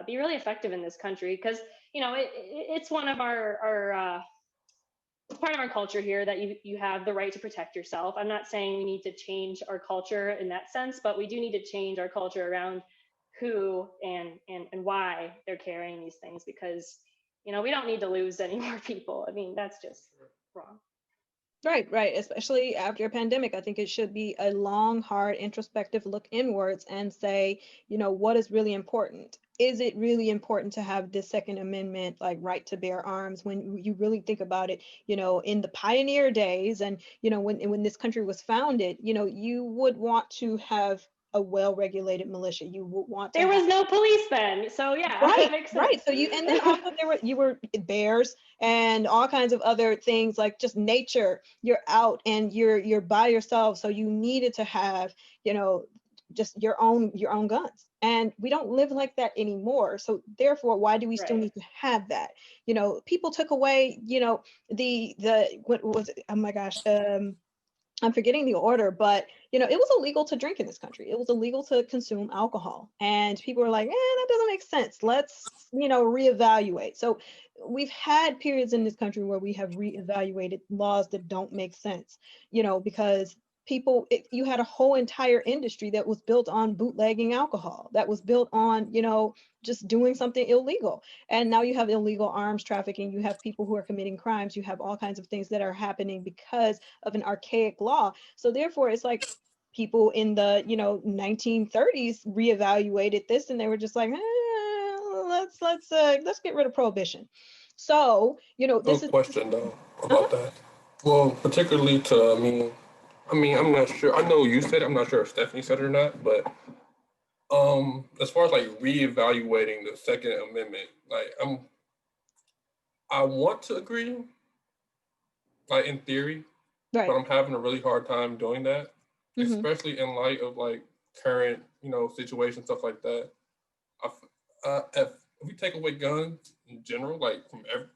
be really effective in this country, because it's one of our it's part of our culture here that you have the right to protect yourself. I'm not saying we need to change our culture in that sense, but we do need to change our culture around who and why they're carrying these things, because we don't need to lose any more people. I mean, that's just wrong. Right. Especially after a pandemic, I think it should be a long, hard, introspective look inwards and say, what is really important? Is it really important to have this Second Amendment, like right to bear arms, when you really think about it, in the pioneer days and, when this country was founded, you would want to have a well-regulated militia. You would want to there was no police then, so yeah, right, that makes sense. right. So and then also you were bears and all kinds of other things, like just nature. You're out and you're by yourself, so you needed to have just your own guns, and we don't live like that anymore. So therefore, why do we still need to have that? People took away the what was it? Oh my gosh. I'm forgetting the order, but it was illegal to drink in this country. It was illegal to consume alcohol, and people were like, that doesn't make sense. Let's reevaluate. So we've had periods in this country where we have reevaluated laws that don't make sense, because you had a whole entire industry that was built on bootlegging alcohol, that was built on just doing something illegal. And now you have illegal arms trafficking, you have people who are committing crimes, you have all kinds of things that are happening because of an archaic law. So therefore, it's like people in the 1930s reevaluated this, and they were just like, let's get rid of prohibition. So this is a question though about that. Well, particularly to me, I'm not sure. I know you said it. I'm not sure if Stephanie said it or not, but as far as like reevaluating the Second Amendment, like I want to agree, like in theory, right. but I'm having a really hard time doing that, especially in light of like current, situations, stuff like that. If we take away guns in general,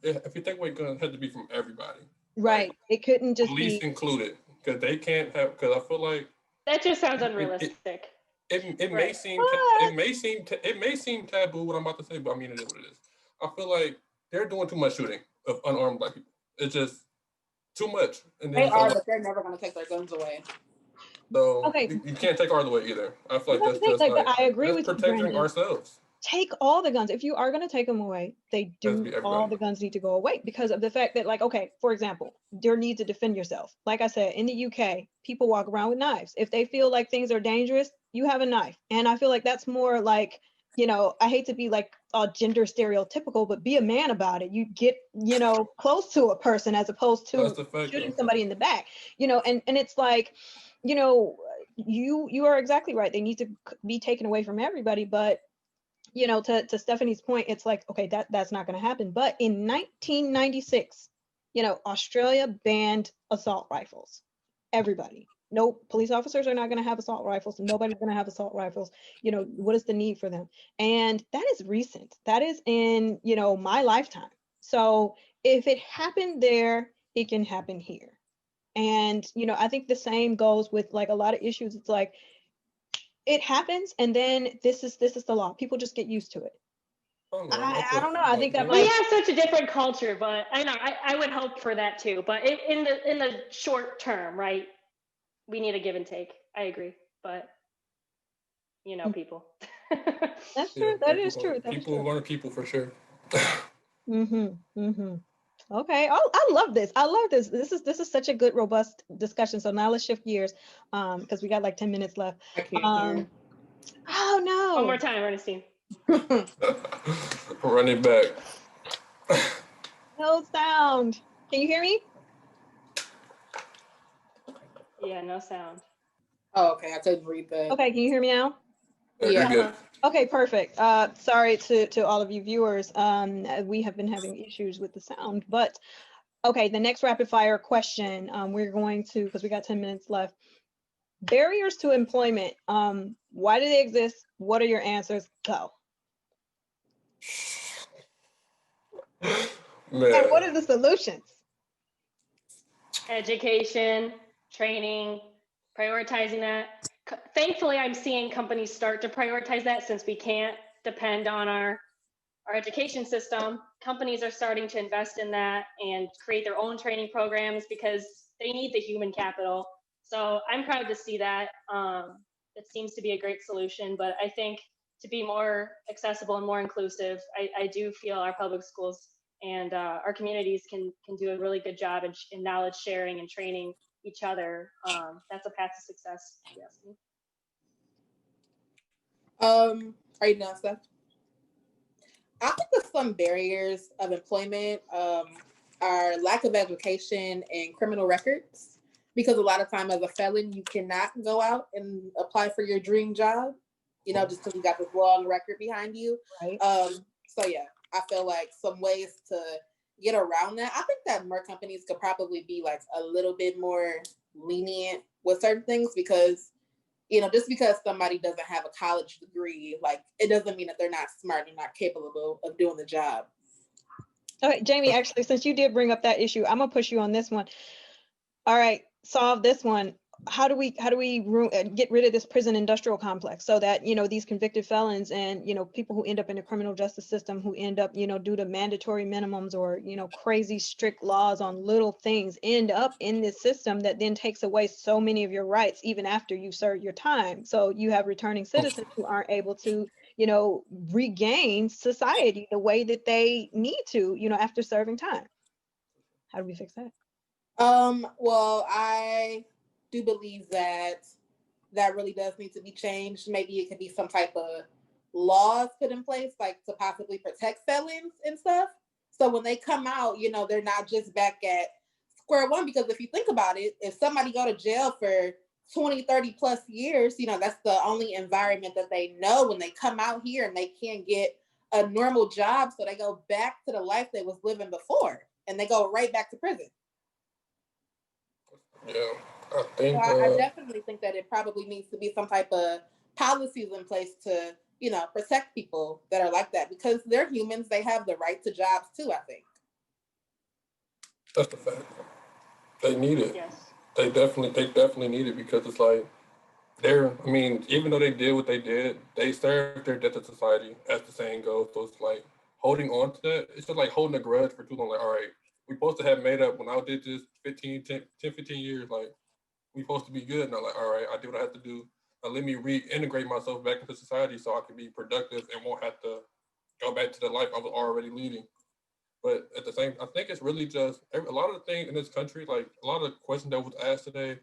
if we take away guns, it had to be from everybody. Right. Like, it couldn't just police be included. because they can't have. Because I feel like that just sounds unrealistic. It Right. may seem taboo what I'm about to say, but I mean it is what it is. I feel like they're doing too much shooting of unarmed Black people. It's just too much. And then They are, but they're never going to take their guns away. So Okay. you can't take ours away either. I feel like that's just like I agree with protecting you, ourselves. Take all the guns. If you are going to take them away, all the guns need to go away because of the fact that, like, okay, for example, your need to defend yourself. Like I said, in the UK, people walk around with knives. If they feel like things are dangerous, you have a knife. And I feel like that's more like, you know, I hate to be like all gender stereotypical, but be a man about it. You get, you know, close to a person as opposed to shooting somebody in the back, you know, and it's like, you know, you are exactly right. They need to be taken away from everybody, but you know, to Stephanie's point, it's like, okay, that's not going to happen. But in 1996, you know, Australia banned assault rifles. Everybody. No, police officers are not going to have assault rifles. Nobody's going to have assault rifles. You know, what is the need for them? And that is recent. That is in, you know, my lifetime. So if it happened there, it can happen here. And, you know, I think the same goes with like a lot of issues. It's like, it happens, and then this is the law. People just get used to it. I don't know. I think that we have such a different culture, but I know I would hope for that too. But in the short term, right? We need a give and take. I agree, but you know, people. That's true. That is true. People want people for sure. Okay. Oh, I love this. This is such a good, robust discussion. So now let's shift gears, because we got like 10 minutes left. I can't hear. Oh no. One more time, Ernestine. Run it back. No sound. Can you hear me? Yeah, no sound. Oh, okay. I couldn't read that. Okay, can you hear me now? Yeah. Good. Okay, perfect. Sorry to all of you viewers. We have been having issues with the sound, but okay, the next rapid fire question, we're going to, because we got 10 minutes left. Barriers to employment, why do they exist? What are your answers? Go. Man. And what are the solutions? Education, training, prioritizing that. Thankfully, I'm seeing companies start to prioritize that since we can't depend on our education system. Companies are starting to invest in that and create their own training programs because they need the human capital. So I'm proud to see that. It seems to be a great solution, but I think to be more accessible and more inclusive, I do feel our public schools and our communities can do a really good job in knowledge sharing and training each other. That's a path to success, if you ask me. Are you done, Steph? I think that some barriers of employment are lack of education and criminal records, because a lot of time as a felon, you cannot go out and apply for your dream job, you know, just because you got this long record behind you. Right. So yeah, I feel like some ways to get around that. I think that more companies could probably be like a little bit more lenient with certain things, because, you know, just because somebody doesn't have a college degree, like, it doesn't mean that they're not smart and not capable of doing the job. Okay, Jamiee, actually, since you did bring up that issue, I'm gonna push you on this one. All right, solve this one. How do we get rid of this prison industrial complex so that, you know, these convicted felons and, you know, people who end up in the criminal justice system, who end up, you know, due to mandatory minimums or, you know, crazy strict laws on little things, end up in this system that then takes away so many of your rights even after you serve your time. So you have returning citizens who aren't able to, you know, regain society the way that they need to, you know, after serving time. How do we fix that? Well, I do believe that really does need to be changed. Maybe it could be some type of laws put in place, like to possibly protect felons and stuff. So when they come out, you know, they're not just back at square one, because if you think about it, if somebody go to jail for 20, 30 plus years, you know, that's the only environment that they know. When they come out here and they can't get a normal job, so they go back to the life they was living before and they go right back to prison. Yeah, I think. I definitely think that it probably needs to be some type of policies in place to, you know, protect people that are like that, because they're humans. They have the right to jobs too, I think. That's the fact. They need it. Yes. They definitely need it because it's like I mean, even though they did what they did, they served their debt to society, as the saying goes. So it's like holding on to that, it's just like holding a grudge for too long. Like, all right, we supposed to have made up when I did this 15 years, like, we supposed to be good. And I'm like, all right, I do what I have to do. Now let me reintegrate myself back into society so I can be productive and won't have to go back to the life I was already leading. But at the same, I think it's really just a lot of the things in this country, like a lot of the questions that was asked today,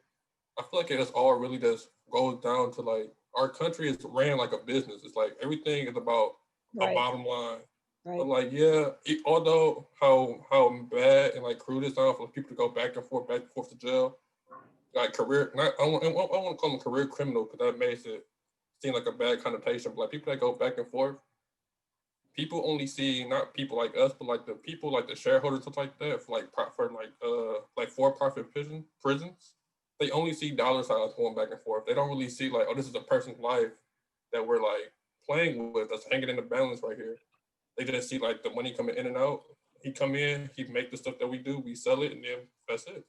I feel like it just all really just goes down to like our country is ran like a business. It's like everything is about a Right. bottom line. Right. But like, yeah, although how bad and like crude it sounds for people to go back and forth to jail, like career, not I want to call them career criminal because that makes it seem like a bad connotation. But like people that go back and forth, people only see not people like us, but like the people like the shareholders stuff like that for like for-profit prisons. They only see dollar signs going back and forth. They don't really see like, oh, this is a person's life that we're like playing with, that's hanging in the balance right here. They just see like the money coming in and out. He come in, he make the stuff that we do, we sell it, and then that's it.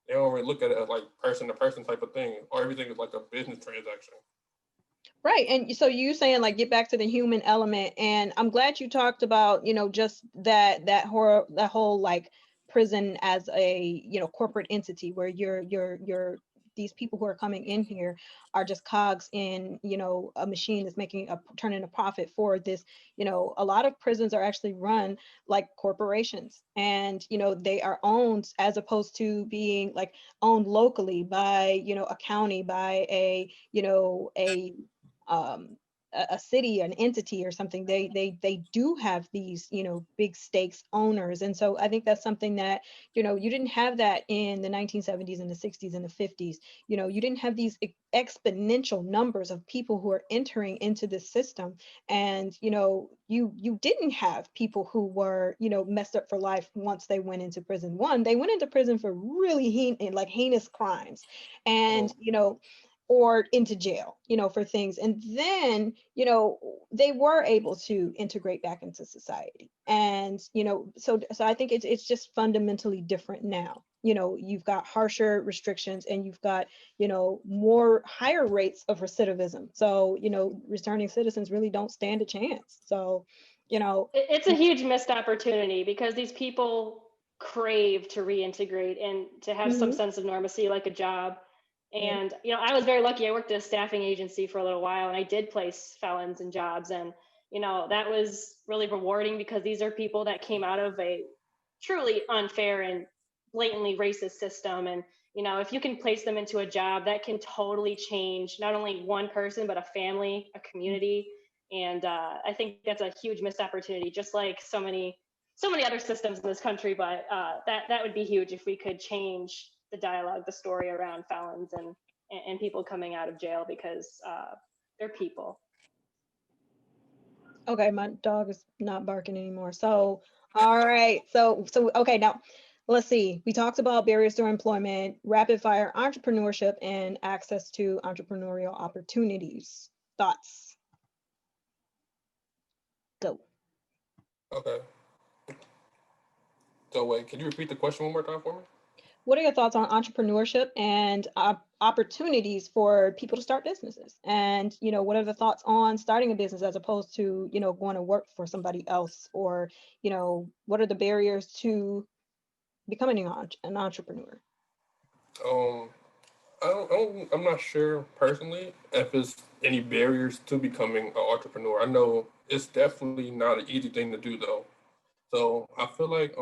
They don't really look at it as like person to person type of thing, or everything is like a business transaction. Right. And so you saying like get back to the human element. And I'm glad you talked about, just that whole like prison as a, corporate entity where you're these people who are coming in here are just cogs in, a machine that's turning a profit for this. A lot of prisons are actually run like corporations, and, they are owned as opposed to being like owned locally by, a county, by um, a city, an entity or something. They do have these, big stakes owners. And so I think that's something that, you didn't have that in the 1970s and the 60s and the 50s. You didn't have these exponential numbers of people who are entering into this system. And, you didn't have people who were, messed up for life once they went into prison. They went into prison for really heinous crimes. And, or into jail, for things. And then, they were able to integrate back into society. And, so I think it's just fundamentally different now. You've got harsher restrictions, and you've got, more higher rates of recidivism. So, returning citizens really don't stand a chance. So, It's a huge missed opportunity because these people crave to reintegrate and to have some sense of normalcy, like a job. And, I was very lucky. I worked at a staffing agency for a little while, and I did place felons in jobs. And, that was really rewarding because these are people that came out of a truly unfair and blatantly racist system. And, if you can place them into a job, that can totally change not only one person, but a family, a community. And I think that's a huge missed opportunity, just like so many other systems in this country. But that would be huge if we could change the dialogue, the story around felons and people coming out of jail, because they're people. Okay, my dog is not barking anymore. So, all right. So okay, now let's see. We talked about barriers to employment, rapid fire entrepreneurship, and access to entrepreneurial opportunities. Thoughts? Go. Okay. So wait, can you repeat the question one more time for me? What are your thoughts on entrepreneurship and opportunities for people to start businesses? And, what are the thoughts on starting a business as opposed to, going to work for somebody else? Or, what are the barriers to becoming an entrepreneur? I'm not sure personally if there's any barriers to becoming an entrepreneur. I know it's definitely not an easy thing to do though. So I feel like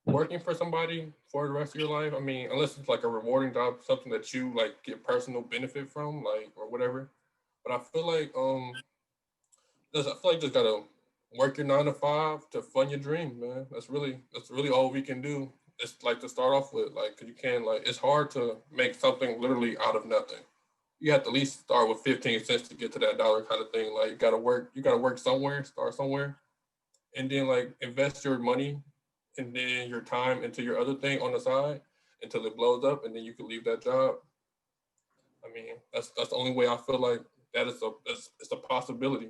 working for somebody for the rest of your life, I mean, unless it's like a rewarding job, something that you like get personal benefit from, like or whatever. But I feel like just gotta work your 9 to 5 to fund your dream, man. That's really all we can do. It's like to start off with, like, 'cause you can it's hard to make something literally out of nothing. You have to at least start with 15 cents to get to that dollar kind of thing. Like you gotta work somewhere, start somewhere, and then like invest your money and then your time into your other thing on the side until it blows up, and then you can leave that job. I mean, that's the only way I feel like that is it's a possibility.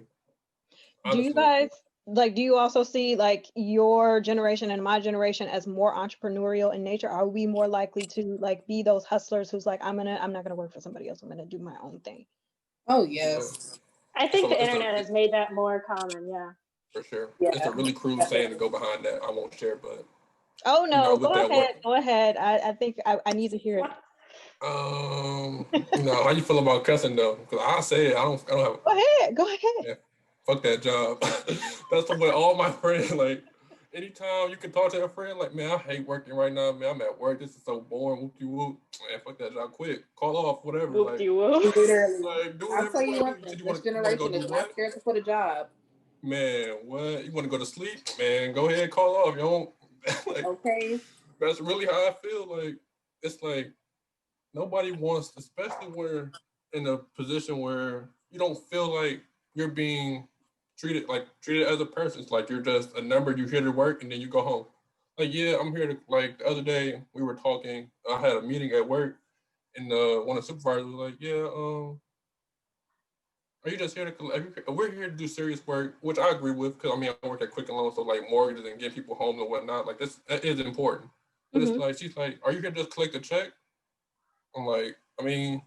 Do you Honestly. like, do you also see like your generation and my generation as more entrepreneurial in nature? Are we more likely to like be those hustlers who's like, I'm not gonna work for somebody else, I'm gonna do my own thing? Oh Yeah. yes. I think the It's internet has made that more common. Yeah. for sure. Yeah. It's a really crude saying to go behind that. I won't share, but Oh no, with go that ahead, work. go ahead. I think I need to hear it. How you feel about cussing though? Because I say it, I don't have. Go ahead. Yeah, fuck that job. That's the way all my friends like. Anytime you can talk to a friend, like, man, I hate working right now, man. I'm at work. This is so boring. Whoop you whoop. Man, fuck that job. Quit. Call off. Whatever. Whoop de whoop. Literally. Like, do I'll whatever tell you you want one to do. thing. You This want to go generation do is what? not scared to put a job. Man, what? You want to go to sleep? Man, go ahead. Call off. You don't. Like, Okay. that's really how I feel. Like, it's like nobody wants, especially when you're in a position where you don't feel like you're being treated as a person. It's like you're just a number. You here to work and then you go home. Like, yeah, I'm here to, like, the other day we were talking. I had a meeting at work, and one of the supervisors was like, "Yeah, are you just here to? We're here to do serious work," which I agree with because I mean I work at Quick and Loan, so like mortgages and getting people homes and whatnot. Like that is important. But it's like she's like, "Are you here to just collect a check?" I'm like, I mean,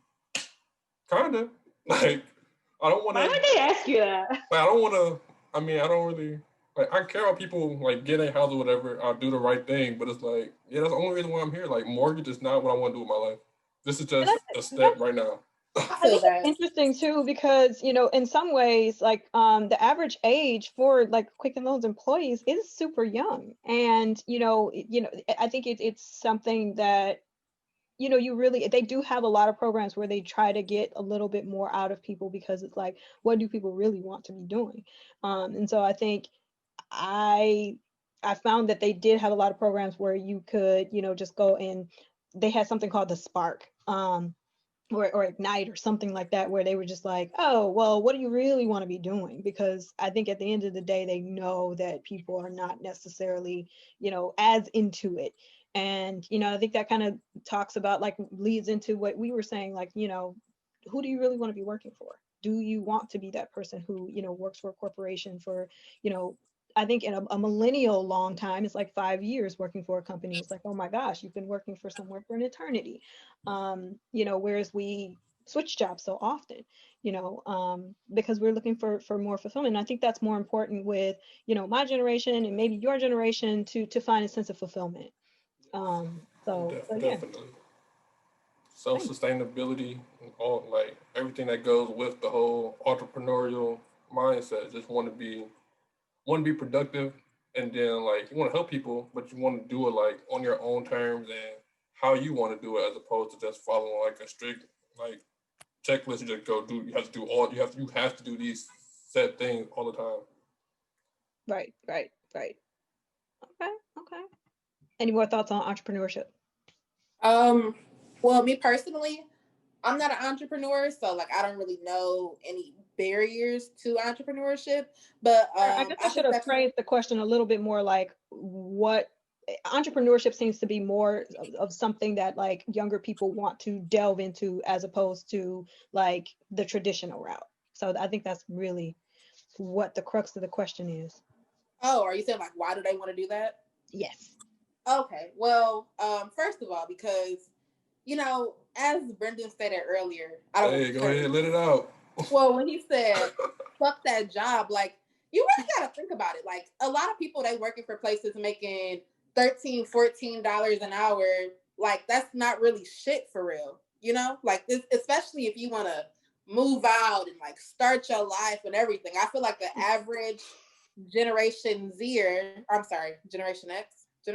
kinda. Like, I don't want Why to. would they ask you that? Like, I don't want to. I mean, I don't really. Like, I care about people like get a house or whatever. I'll do the right thing, but it's like, yeah, that's the only reason why I'm here. Like, mortgage is not what I want to do with my life. This is just a step right now. I I feel think that. it's interesting too because in some ways, like the average age for like Quicken Loans employees is super young, and I think it's something that you really they do have a lot of programs where they try to get a little bit more out of people because it's like, what do people really want to be doing? And so I think I I found that they did have a lot of programs where you could just go and they had something called the Spark. Or Ignite or something like that, where they were just like, oh, well, what do you really want to be doing? Because I think at the end of the day, they know that people are not necessarily, as into it. And, I think that kind of talks about, like, leads into what we were saying, like, who do you really want to be working for? Do you want to be that person who, works for a corporation for, I think in a millennial long time, it's like 5 years working for a company. It's like, oh my gosh, you've been working for somewhere for an eternity. Whereas we switch jobs so often, because we're looking for more fulfillment. And I think that's more important with, my generation and maybe your generation to find a sense of fulfillment. So yeah. Definitely. Self-sustainability and all, like, everything that goes with the whole entrepreneurial mindset. Just want to be productive, and then like you want to help people, but you want to do it like on your own terms and how you want to do it, as opposed to just following like a strict like checklist. You just go do. You have to do all. You have to do these set things all the time. Right. Okay. Any more thoughts on entrepreneurship? Well, me personally, I'm not an entrepreneur, so like I don't really know any barriers to entrepreneurship. But I guess I should have phrased the question a little bit more like what entrepreneurship seems to be more of something that like younger people want to delve into as opposed to like the traditional route. So I think that's really what the crux of the question is. Oh, are you saying like why do they want to do that? Yes. Okay. Well, first of all, because as Brenden stated earlier, I don't. Hey, go ahead, let it out. Well, when he said fuck that job, like you really gotta think about it. Like a lot of people they working for places making $13, $14 an hour. Like that's not really shit for real. Like this, especially if you want to move out and like start your life and everything. I feel like the average Generation Generation X. Z.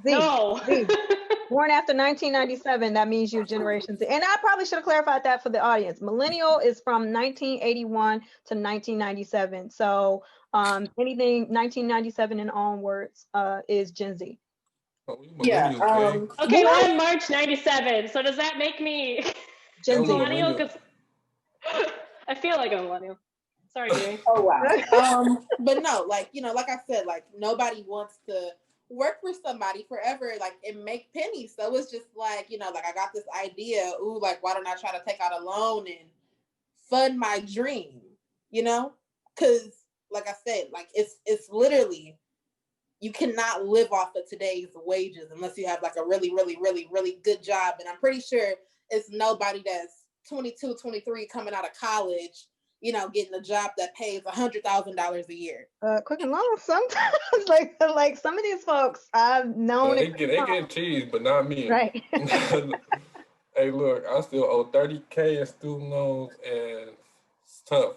No. Z. Born after 1997, that means you're Generation Z. And I probably should have clarified that for the audience. Millennial is from 1981 to 1997. So anything 1997 and onwards is Gen Z. Oh, we Yeah. millennials, Okay, well, I'm March 97. So does that make me Gen Z. millennial? Because I feel like a millennial. Sorry, Jamiee. Oh wow. But no, like like I said, like nobody wants to work for somebody forever, like and make pennies. So it's just like like I got this idea. Ooh, like why don't I try to take out a loan and fund my dream? Because like I said, like it's literally, you cannot live off of today's wages unless you have like a really, really, really, really good job. And I'm pretty sure it's nobody that's 22, 23 coming out of college, you know, getting a job that pays $100,000 a year. Quick and long, sometimes like some of these folks I've known. They get cheese, but not me. Right. Hey, look, I still owe $30K in student loans, and it's tough.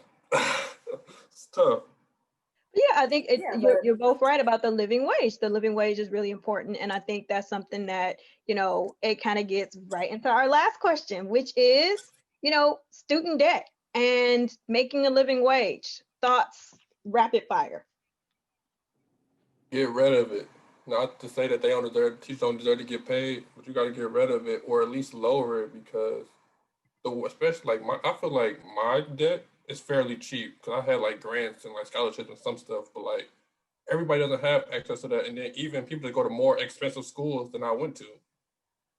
It's tough. Yeah, I think you're both right about the living wage. The living wage is really important. And I think that's something that, you know, it kind of gets right into our last question, which is, you know, student debt and making a living wage. Thoughts, rapid fire. Get rid of it. Not to say that teachers don't deserve to get paid, but you got to get rid of it, or at least lower it, because especially like I feel like my debt is fairly cheap because I had like grants and like scholarships and some stuff, but like everybody doesn't have access to that, and then even people that go to more expensive schools than I went to.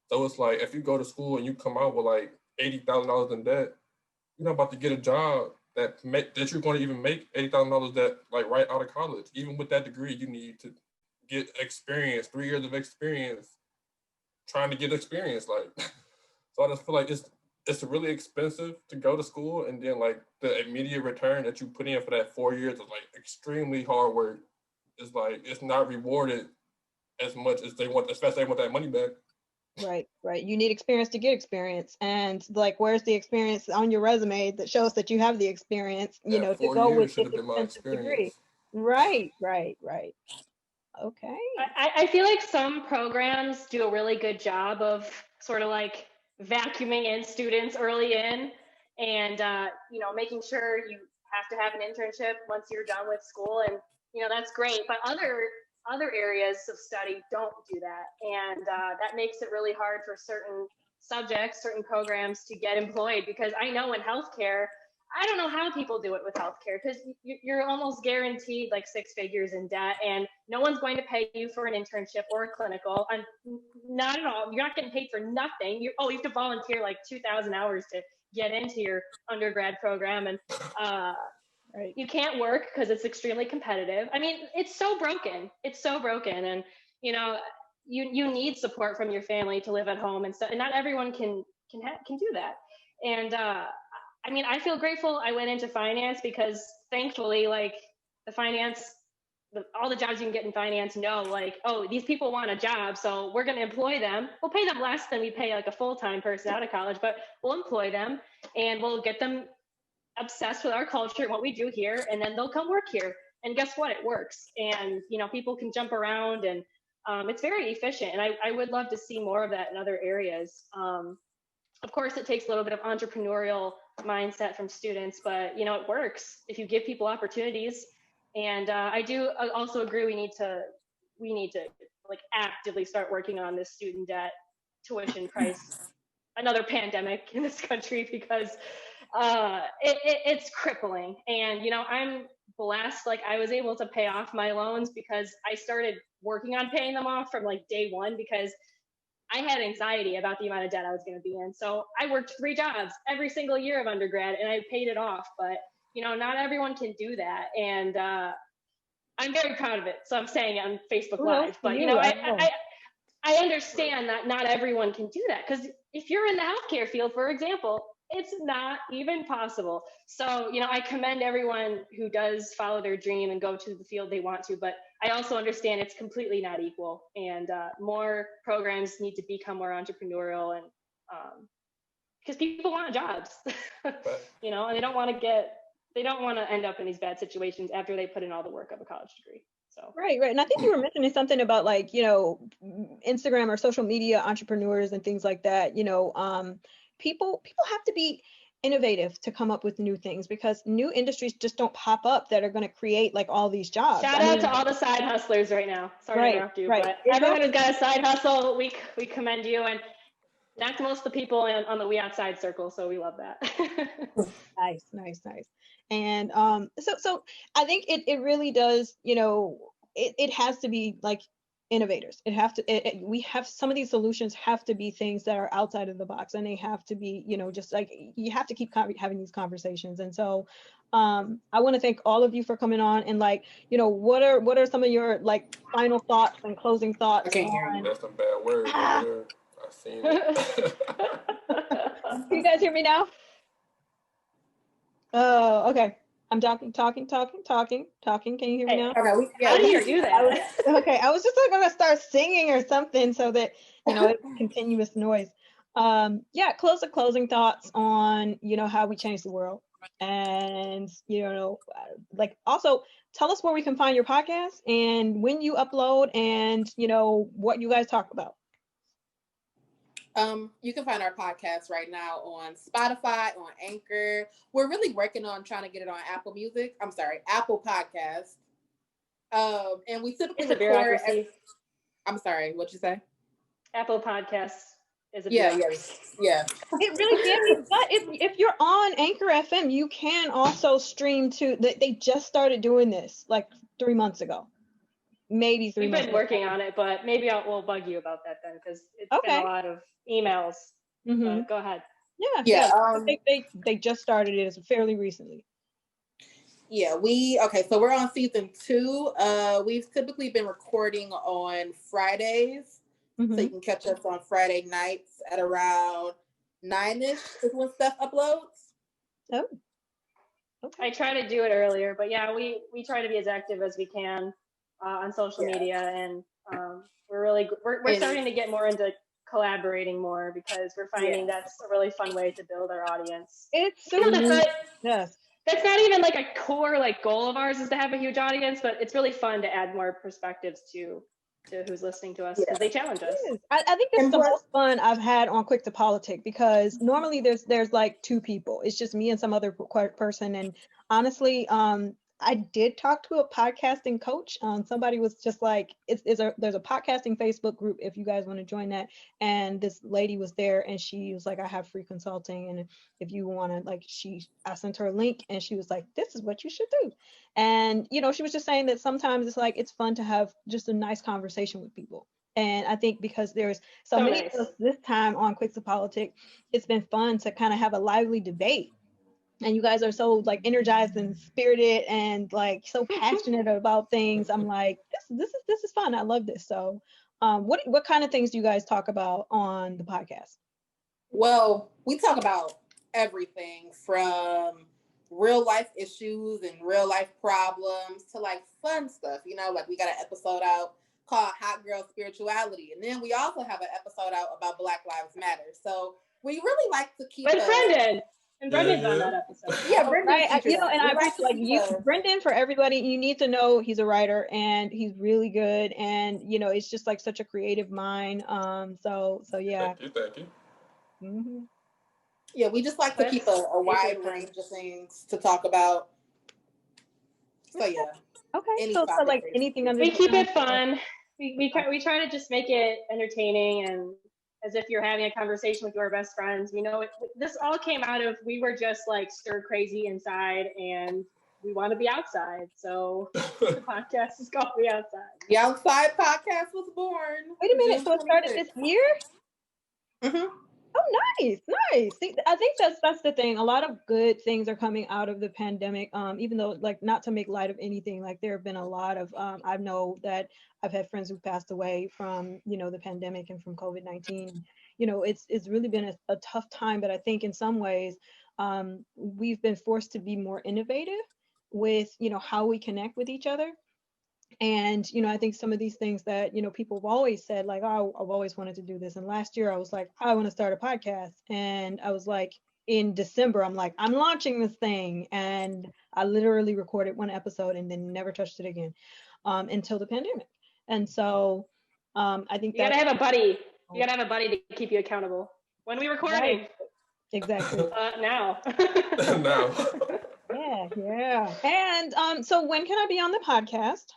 So it's like if you go to school and you come out with like $80,000 in debt, you're not about to get a job that you're going to even make $80,000 that like right out of college. Even with that degree, you need to get experience, 3 years of experience, trying to get experience. Like, so I just feel like it's really expensive to go to school, and then like the immediate return that you put in for that 4 years is like extremely hard work. It's like it's not rewarded as much as they want, especially they want that money back. Right. You need experience to get experience. And like, where's the experience on your resume that shows that you have the experience, you know, to go with this expensive degree? Right. Okay. I feel like some programs do a really good job of sort of like vacuuming in students early in, and you know, making sure you have to have an internship once you're done with school, and you know, that's great. But other areas of study don't do that, and that makes it really hard for certain subjects, certain programs to get employed. Because I know in healthcare, I don't know how people do it with healthcare, because you're almost guaranteed like 6 figures in debt, and no one's going to pay you for an internship or a clinical. And not at all. You're not getting paid for nothing. You have to volunteer like 2,000 hours to get into your undergrad program, and right. You can't work because it's extremely competitive. I mean, it's so broken. And you know, you need support from your family to live at home and stuff. And not everyone can do that. And I mean, I feel grateful I went into finance, because thankfully, like all the jobs you can get in finance know, like, oh, these people want a job, so we're going to employ them. We'll pay them less than we pay like a full-time person out of college, but we'll employ them and we'll get them obsessed with our culture and what we do here, and then they'll come work here. And guess what? It works. And, you know, people can jump around, and it's very efficient. And I would love to see more of that in other areas. Of course, it takes a little bit of entrepreneurial mindset from students, but, you know, it works if you give people opportunities. And I do also agree we need to like actively start working on this student debt tuition price, another pandemic in this country, because it's crippling. And, you know, I'm blessed. Like, I was able to pay off my loans because I started working on paying them off from like day one, because I had anxiety about the amount of debt I was going to be in. So I worked 3 jobs every single year of undergrad, and I paid it off. But, you know, not everyone can do that. And I'm very proud of it. So I'm saying it on Facebook Live. But, you know, I understand that not everyone can do that, because if you're in the healthcare field, for example, it's not even possible. So, you know, I commend everyone who does follow their dream and go to the field they want to, but I also understand it's completely not equal, and more programs need to become more entrepreneurial, and because people want jobs, you know, and they don't want to end up in these bad situations after they put in all the work of a college degree. So. Right. And I think you were mentioning something about, like, you know, Instagram or social media entrepreneurs and things like that. You know, people have to be innovative to come up with new things, because new industries just don't pop up that are going to create like all these jobs. Shout out to all the side hustlers right now. Sorry to interrupt you, but everyone who's got a side hustle, we commend you, and that's most of the people on the We Outside circle, so we love that. Nice. And so I think it really does, you know, it has to be like innovators. We have some of these solutions have to be things that are outside of the box, and they have to be, just like you have to keep having these conversations. And so I want to thank all of you for coming on, and what are some of your final thoughts and closing thoughts? I can't hear you. That's some bad words over there. I seen it. Can you guys hear me now? Oh, okay. I'm talking. Can you hear me now? Okay, How do you do that? Okay, I was just gonna start singing or something so that it's continuous noise. Closing thoughts on how we change the world, and also tell us where we can find your podcast and when you upload, and what you guys talk about. You can find our podcast right now on Spotify, on Anchor. We're really working on trying to get it on Apple Podcast. And we typically It's a bureaucracy. I'm sorry, what'd you say? Apple Podcasts is a Yeah. It really can be, but if you're on Anchor FM, you can also stream to. They just started doing this 3 months ago, maybe 3 months. We've been working on it, but maybe we'll bug you about that then, because it's been a lot of emails. Mm-hmm. Go ahead. Yeah. They just started it fairly recently. Yeah, so we're on season 2. We've typically been recording on Fridays. Mm-hmm. So you can catch us on Friday nights at around 9ish is when stuff uploads. Oh. Okay. I try to do it earlier, but yeah, we try to be as active as we can on social media, and we're starting to get more into collaborating more, because we're finding that's a really fun way to build our audience. It's so yes. That's not even a core goal of ours is to have a huge audience, but it's really fun to add more perspectives to who's listening to us, because they challenge us. I think it's the most fun I've had on Quick to Politic, because normally there's 2 people. It's just me and some other person. And honestly, I did talk to a podcasting coach. Somebody was just there's a podcasting Facebook group if you guys want to join that. And this lady was there, and she was like, I have free consulting, and if you want to, I sent her a link, and she was like, this is what you should do. And she was just saying that sometimes it's fun to have just a nice conversation with people. And I think because there's so many nice. of us this time on Quick to Politic, it's been fun to kind of have a lively debate. And you guys are so energized and spirited and so passionate about things. I'm like, this is fun. I love this. So what kind of things do you guys talk about on the podcast? Well, we talk about everything from real life issues and real life problems to fun stuff. We got an episode out called Hot Girl Spirituality. And then we also have an episode out about Black Lives Matter. So we really like to keep Brenden's on that episode. Yeah, Brenden. Right. And I Brenden, for everybody, you need to know he's a writer, and he's really good, and it's just such a creative mind. So yeah. Thank you. Mm-hmm. Yeah, we just like to keep a wide range of things to talk about. So yeah. Okay. So anything under. We keep it fun. We try to just make it entertaining, and as if you're having a conversation with your best friends. This all came out of, we were just stir crazy inside, and we want to be outside. So the podcast is called Be Outside. The Outside Podcast was born. Wait a minute. So it started this year? Mm-hmm. Oh, nice. See, I think that's the thing. A lot of good things are coming out of the pandemic. Even though, not to make light of anything, there have been a lot of. I know that I've had friends who passed away from the pandemic and from COVID-19. It's really been a tough time. But I think in some ways, we've been forced to be more innovative with how we connect with each other. And, I think some of these things that, people have always said, oh, I've always wanted to do this. And last year I was like, I want to start a podcast. And I was in December, I'm launching this thing. And I literally recorded 1 episode and then never touched it again until the pandemic. And so I think you gotta have a buddy. You gotta have a buddy to keep you accountable. When are we recording? Right. Exactly. Now. Now. Yeah. And so when can I be on the podcast?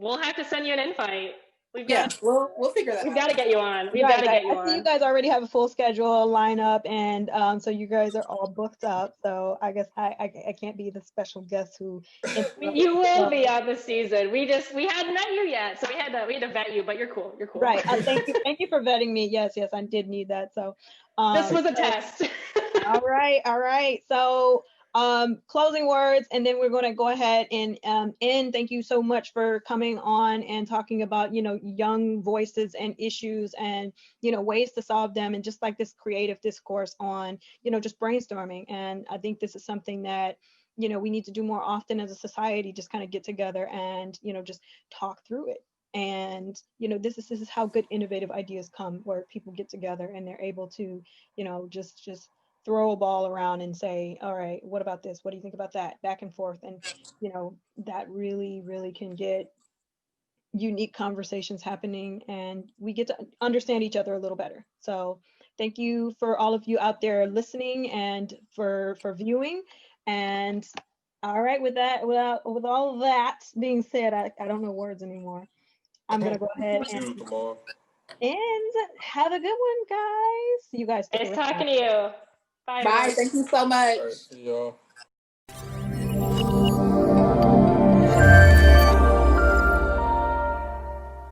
We'll have to send you an invite. We'll figure that We've out. got to get you on. We've Right, got to get you I see you on. guys already have a full schedule lineup, and so you guys are all booked up. So I guess I can't be the special guest who interrupts You the will flow. be on this season. We hadn't met you yet, so we had to vet you. But you're cool. You're cool. Right. Thank you for vetting me. Yes, I did need that. So This was a test. all right. So closing words, and then we're going to go ahead and end. Thank you so much for coming on and talking about, young voices and issues and, ways to solve them, and just like this creative discourse on, just brainstorming. And I think this is something that, we need to do more often as a society, just kind of get together and, just talk through it. And, this is how good innovative ideas come, where people get together and they're able to, just throw a ball around and say, all right, what about this? What do you think about that? Back and forth. And, that really, really can get unique conversations happening, and we get to understand each other a little better. So thank you for all of you out there listening and for viewing. And all right, with all of that being said, I don't know words anymore. I'm going to go ahead and have a good one, guys. You guys stick Nice around. talking to you. Bye. Bye. Everyone. Thank you so much. All right, see y'all.